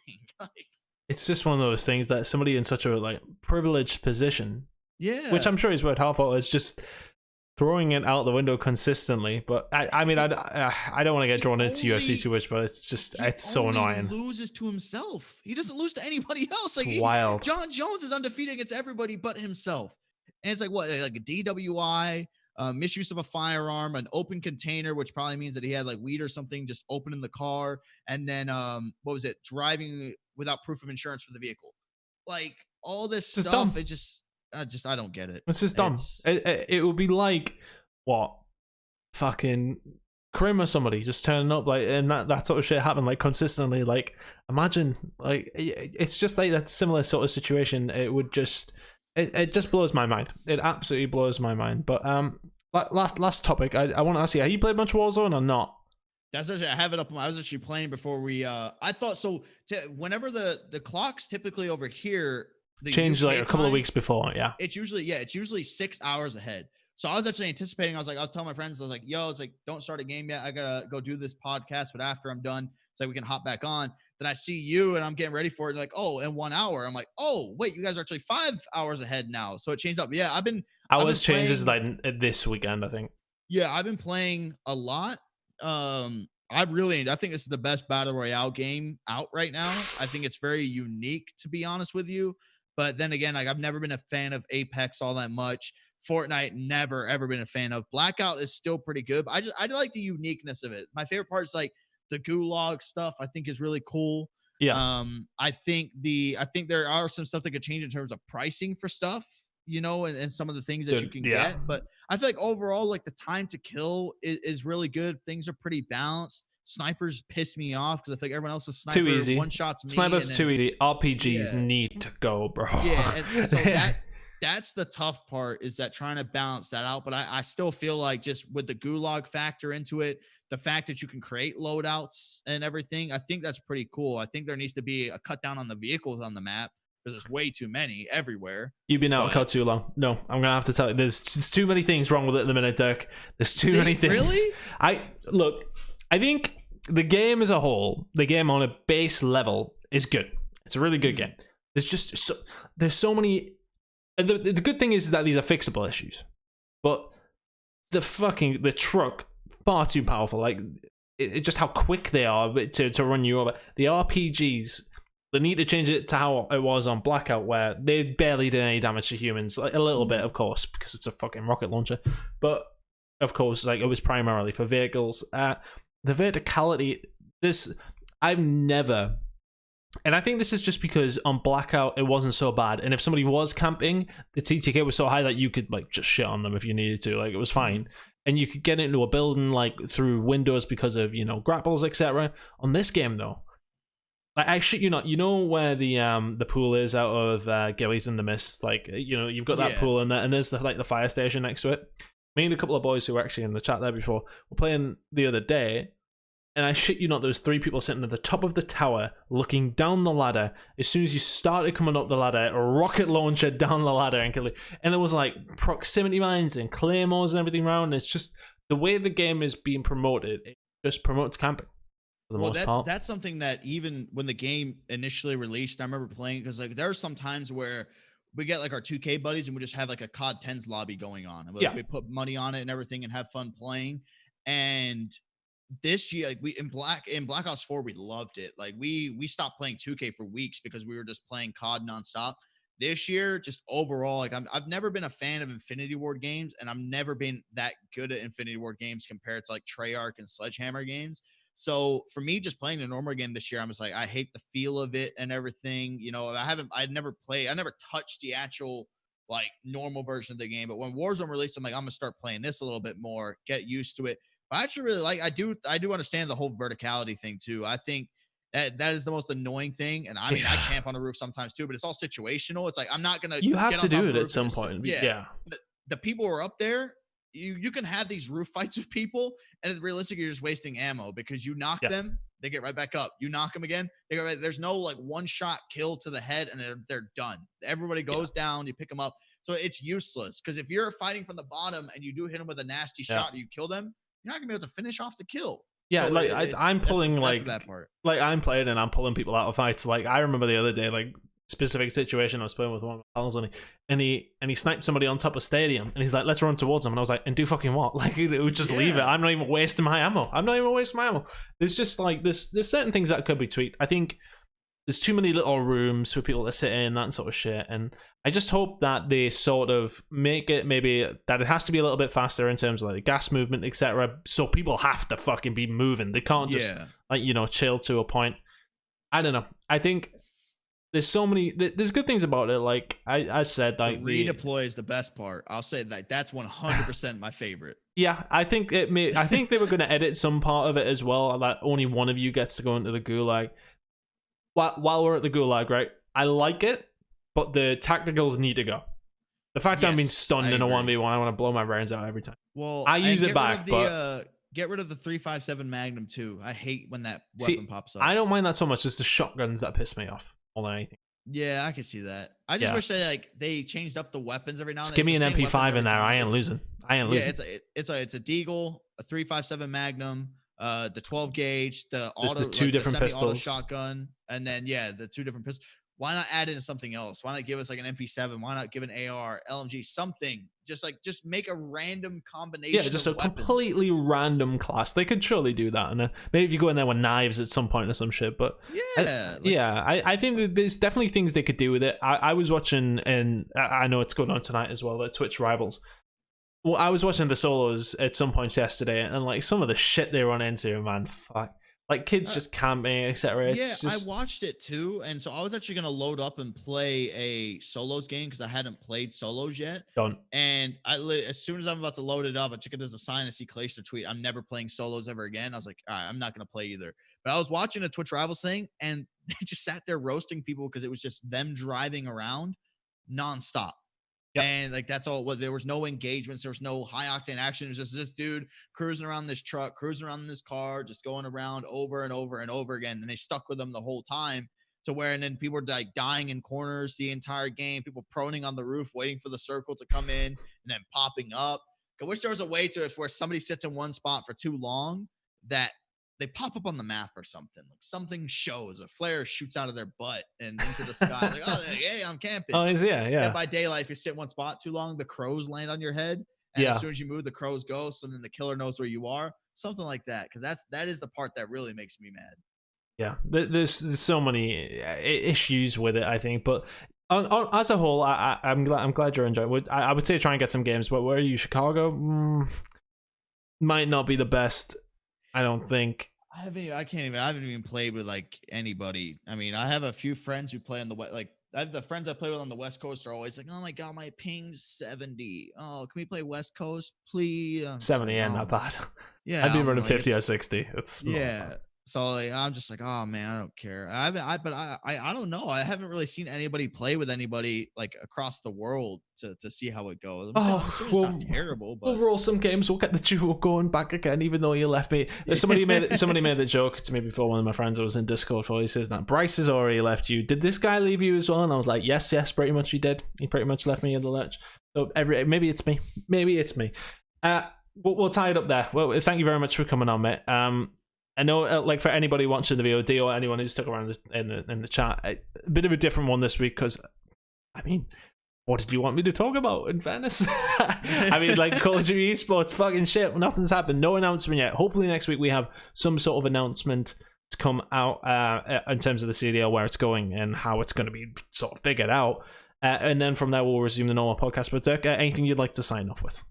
It's just one of those things that somebody in such a like privileged position, which I'm sure he's worked hard for, is just throwing it out the window consistently. But I mean, I don't want to get drawn into UFC too much, but it's just it's so annoying. He loses to himself. He doesn't lose to anybody else. Like wild. John Jones is undefeated against everybody but himself. And it's like what, like a DWI, misuse of a firearm, an open container, which probably means that he had like weed or something just open in the car, and then what was it? Driving without proof of insurance for the vehicle. Like all this stuff, dumb. I don't get it. It's just dumb. It would be like what fucking Krim or somebody just turning up like, and that sort of shit happened like consistently. Like imagine like it's just like that similar sort of situation. It would just it just blows my mind. It absolutely blows my mind. But last topic. I want to ask you: have you played much Warzone or not? That's actually, I have it up. I was actually playing before we. I thought so. Whenever the clocks typically over here. Changed like a couple of weeks before, yeah. It's usually 6 hours ahead. So I was actually anticipating. I was telling my friends, I was like, yo, it's like, don't start a game yet. I gotta go do this podcast, but after I'm done, it's like we can hop back on. Then I see you and I'm getting ready for it. Like, oh, in 1 hour. I'm like, oh, wait, you guys are actually 5 hours ahead now. So it changed up. Yeah, Hours changes like this weekend, I think. Yeah, I've been playing a lot. I think this is the best battle royale game out right now. I think it's very unique, to be honest with you. But then again, like I've never been a fan of Apex all that much. Fortnite, never ever been a fan of. Blackout is still pretty good. But I like the uniqueness of it. My favorite part is like the gulag stuff. I think is really cool. Yeah. I think there are some stuff that could change in terms of pricing for stuff, you know, and some of the things that you can get. But I feel like overall, like the time to kill is really good. Things are pretty balanced. Snipers piss me off because I think everyone else is sniper. Too easy. One shots me. Snipers too easy. RPGs need to go, bro. Yeah, and so that's the tough part, is that trying to balance that out. But I still feel like just with the gulag factor into it, the fact that you can create loadouts and everything, I think that's pretty cool. I think there needs to be a cut down on the vehicles on the map because there's way too many everywhere. You've been out of code too long. No, I'm gonna have to tell you, there's too many things wrong with it at the minute, Dirk. There's too many things. Really? I think the game as a whole, the game on a base level is good. It's a really good game. There's so many. The good thing is that these are fixable issues, but the truck far too powerful. Like just how quick they are to run you over. The RPGs, they need to change it to how it was on Blackout, where they barely did any damage to humans. Like a little bit, of course, because it's a fucking rocket launcher, but of course, like it was primarily for vehicles. The verticality, I've never, and I think this is just because on Blackout it wasn't so bad, and if somebody was camping, the TTK was so high that you could like just shit on them if you needed to, like it was fine, and you could get into a building like through windows because of, you know, grapples, etc. On this game though, like I shit you not, you know where the pool is out of Gillies in the Mist, like, you know, you've got that pool in there, and there's the fire station next to it. Me and a couple of boys who were actually in the chat there before were playing the other day, and I shit you not, there was 3 people sitting at the top of the tower looking down the ladder. As soon as you started coming up the ladder, a rocket launcher down the ladder and kill you. And there was like proximity mines and claymores and everything around. It's just the way the game is being promoted, it just promotes camping. Well, that's something that even when the game initially released, I remember playing, because like there are some times where we get like our 2K buddies and we just have like a COD 10s lobby going on. And we put money on it and everything and have fun playing. And this year, like in Black Ops 4, we loved it. Like we stopped playing 2K for weeks because we were just playing COD nonstop. This year, just overall, like I've never been a fan of Infinity Ward games, and I've never been that good at Infinity Ward games compared to like Treyarch and Sledgehammer games. So for me, just playing a normal game this year, I'm just like, I hate the feel of it and everything. You know, I never touched the actual like normal version of the game. But when Warzone released, I'm like, I'm gonna start playing this a little bit more, get used to it. But I actually really like, I do understand the whole verticality thing too. I think that is the most annoying thing. And I mean, I camp on the roof sometimes too, but it's all situational. It's like, I'm not gonna. You have to do it at some point. Yeah. The people who are up there, you can have these roof fights with people, and realistically, you're just wasting ammo because you knock them, they get right back up. You knock them again, they go right. There's no like one shot kill to the head, and they're done. Everybody goes down. You pick them up, so it's useless. Because if you're fighting from the bottom and you do hit them with a nasty shot, or you kill them, you're not gonna be able to finish off the kill. Yeah, so like I'm pulling that's that part. Like I'm playing and I'm pulling people out of fights. Like I remember the other day, like specific situation. I was playing with one of my pals, and he sniped somebody on top of stadium, and he's like, "Let's run towards him." And I was like, "And do fucking what? Like, it would just leave it. I'm not even wasting my ammo. There's just like there's certain things that could be tweaked. I think there's too many little rooms for people to sit in, that sort of shit. And I just hope that they sort of make it maybe that it has to be a little bit faster in terms of like the gas movement, etc. So people have to fucking be moving. They can't just like, you know, chill to a point. I don't know. I think there's so many. There's good things about it. Like I said, like the redeploy is the best part. I'll say that that's 100% my favorite. Yeah, I think it may. I think they were going to edit some part of it as well. That only one of you gets to go into the gulag. While we're at the gulag, right? I like it, but the tacticals need to go. The fact that I'm being stunned in a 1v1, I want to blow my brains out every time. Well, I use it back, but get rid of the 357 Magnum too. I hate when that weapon pops up. I don't mind that so much. It's the shotguns that piss me off more than anything. Yeah, I can see that. I just wish they changed up the weapons every now and then. Just give me an MP5 in there. I ain't losing. Yeah, it's a Deagle, a 357 Magnum, the 12 gauge, the two different pistols, shotgun, and then the 2 different pistols. Why not add in something else? Why not give us like an MP7? Why not give an AR, LMG, something? Just make a random combination. Yeah, just a completely random class. They could surely do that, and maybe if you go in there with knives at some point or some shit. But I think there's definitely things they could do with it. I was watching, and I know it's going on tonight as well, the Twitch Rivals. Well, I was watching the solos at some points yesterday, and like some of the shit they run into, man, fuck. Like kids just camping, etc. I watched it too, and so I was actually gonna load up and play a solos game because I hadn't played solos yet. Done. And as soon as I'm about to load it up, I took it as a sign to see Clayster tweet, "I'm never playing solos ever again." I was like, all right, I'm not gonna play either. But I was watching a Twitch Rivals thing, and they just sat there roasting people because it was just them driving around nonstop. Yep. And like that's all. Well, there was no engagements. There was no high octane action. It was just this dude cruising around this truck, cruising around this car, just going around over and over and over again. And they stuck with them the whole time to where, and then people were like dying in corners the entire game. People proning on the roof, waiting for the circle to come in, and then popping up. I wish there was a way to where somebody sits in one spot for too long that they pop up on the map or something. Like something shows, a flare shoots out of their butt and into the sky. Like, oh, hey, I'm camping. Oh, yeah. And by daylight, if you sit in one spot too long, the crows land on your head. And as soon as you move, the crows go. So then the killer knows where you are. Something like that. Because that is the part that really makes me mad. Yeah, there's so many issues with it, I think. But as a whole, I'm glad you're enjoying it. I would say try and get some games. But where are you? Chicago? Might not be the best. I don't think. I haven't even played with like anybody. I mean, I have a few friends who play on the like. I have the friends I play with on the West Coast are always like, "Oh my god, my ping's 70. Oh, can we play West Coast, please?" 70 ain't that bad. Yeah, I've been running 50 or 60. It's So like, I'm just like, oh man, I don't care. I don't know. I haven't really seen anybody play with anybody like across the world to see how it goes. I'm assuming it's not terrible, but we'll roll some games. We'll get the duo going back again, even though you left me. Somebody made the joke to me before. One of my friends I was in Discord for. He says that Bryce has already left you. Did this guy leave you as well? And I was like, yes, pretty much he did. He pretty much left me in the lurch. So maybe it's me. We'll tie it up there. Well, thank you very much for coming on, mate. I know, like for anybody watching the VOD or anyone who's stuck around in the chat, a bit of a different one this week because, I mean, what did you want me to talk about? In fairness, I mean, like Call of Duty Esports, fucking shit. Nothing's happened. No announcement yet. Hopefully next week we have some sort of announcement to come out in terms of the CDL, where it's going and how it's going to be sort of figured out, and then from there we'll resume the normal podcast. But Dirk, anything you'd like to sign off with?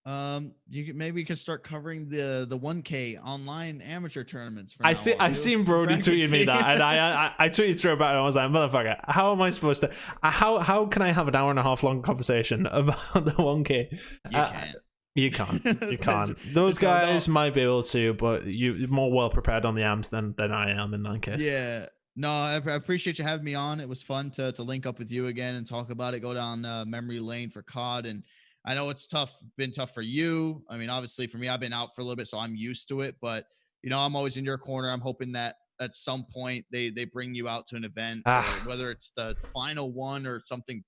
Maybe you can start covering the 1K online amateur tournaments. I seen Brody tweeted me that, and I tweeted through about it. I was like, motherfucker, how am I supposed to? How can I have an hour and a half long conversation about the 1K? You can't. Those guys might be able to, but you're more well prepared on the AMs than I am in 9K. Yeah. No, I appreciate you having me on. It was fun to link up with you again and talk about it. Go down memory lane for COD. And I know it's been tough for you. I mean, obviously for me, I've been out for a little bit, so I'm used to it. But, I'm always in your corner. I'm hoping that at some point they bring you out to an event, whether it's the final one or something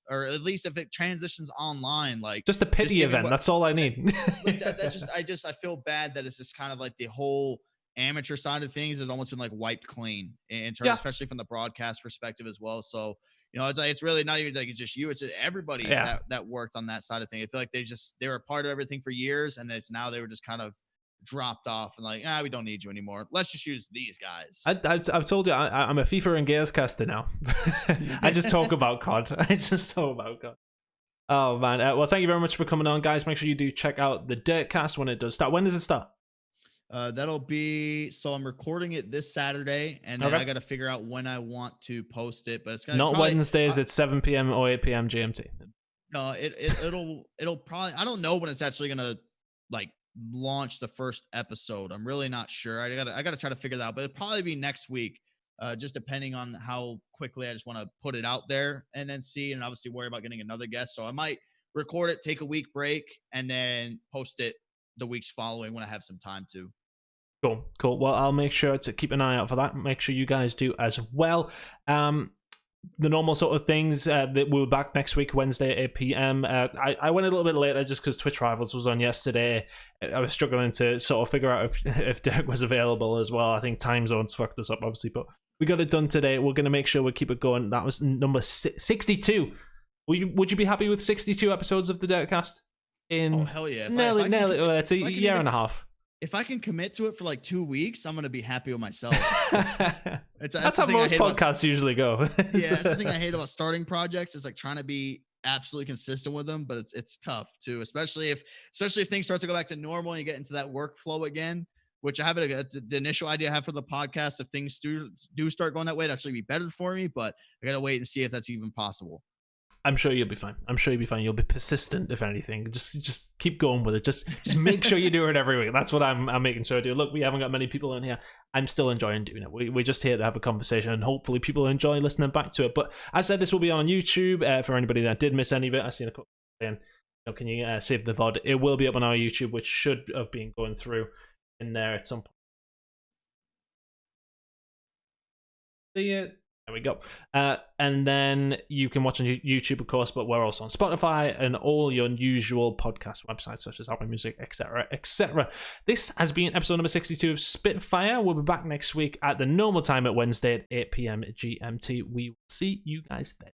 or at least if it transitions online, like just a pity event. That's all I need. I feel bad that it's just kind of like the whole amateur side of things has almost been like wiped clean in terms, especially from the broadcast perspective as well. So, it's like, it's really not even like it's just you, it's everybody that worked on that side of things. I feel like they were a part of everything for years, and it's now they were just kind of dropped off and like, we don't need you anymore. Let's just use these guys. I've told you I'm a FIFA and Gears caster now. I just talk about COD. Oh man, well, thank you very much for coming on, guys. Make sure you do check out the Dirk cast when it does start. When does it start? That'll be, so I'm recording it this Saturday, and then I got to figure out when I want to post it. But it's gonna not Wednesdays at 7 p.m. or 8 p.m. GMT. No, it'll probably, I don't know when it's actually gonna like launch the first episode. I'm really not sure. I gotta try to figure that out, but it'll probably be next week. Just depending on how quickly I just want to put it out there and then see, and obviously worry about getting another guest. So I might record it, take a week break, and then post it the weeks following when I have some time to. Cool. Well, I'll make sure to keep an eye out for that. Make sure you guys do as well. The normal sort of things that we're back next week, Wednesday at 8 p.m. I went a little bit later just because Twitch Rivals was on yesterday. I was struggling to sort of figure out if Dirk was available as well. I think time zones fucked us up, obviously, but we got it done today. We're going to make sure we keep it going. That was number 62. Would you be happy with 62 episodes of the Dirtcast? Oh, hell yeah. It's a year and a half. If I can commit to it for like 2 weeks, I'm going to be happy with myself. That's how most podcasts usually go. That's the thing I hate about starting projects, is like trying to be absolutely consistent with them, but it's tough too, especially if things start to go back to normal and you get into that workflow again, which I have the initial idea I have for the podcast. If things do start going that way, it'd actually be better for me, but I got to wait and see if that's even possible. I'm sure you'll be fine. You'll be persistent, if anything. Just keep going with it. Just make sure you do it every week. That's what I'm making sure I do. Look, we haven't got many people in here. I'm still enjoying doing it. We're just here to have a conversation, and hopefully people enjoy listening back to it. But as I said, this will be on YouTube. For anybody that did miss any of it, I've seen a couple saying, can you save the VOD? It will be up on our YouTube, which should have been going through in there at some point. See it. There we go. And then you can watch on YouTube, of course, but we're also on Spotify and all your usual podcast websites, such as Apple Music, etc., etc. This has been episode number 62 of Spitfire. We'll be back next week at the normal time at Wednesday at 8 p.m. GMT. We will see you guys then.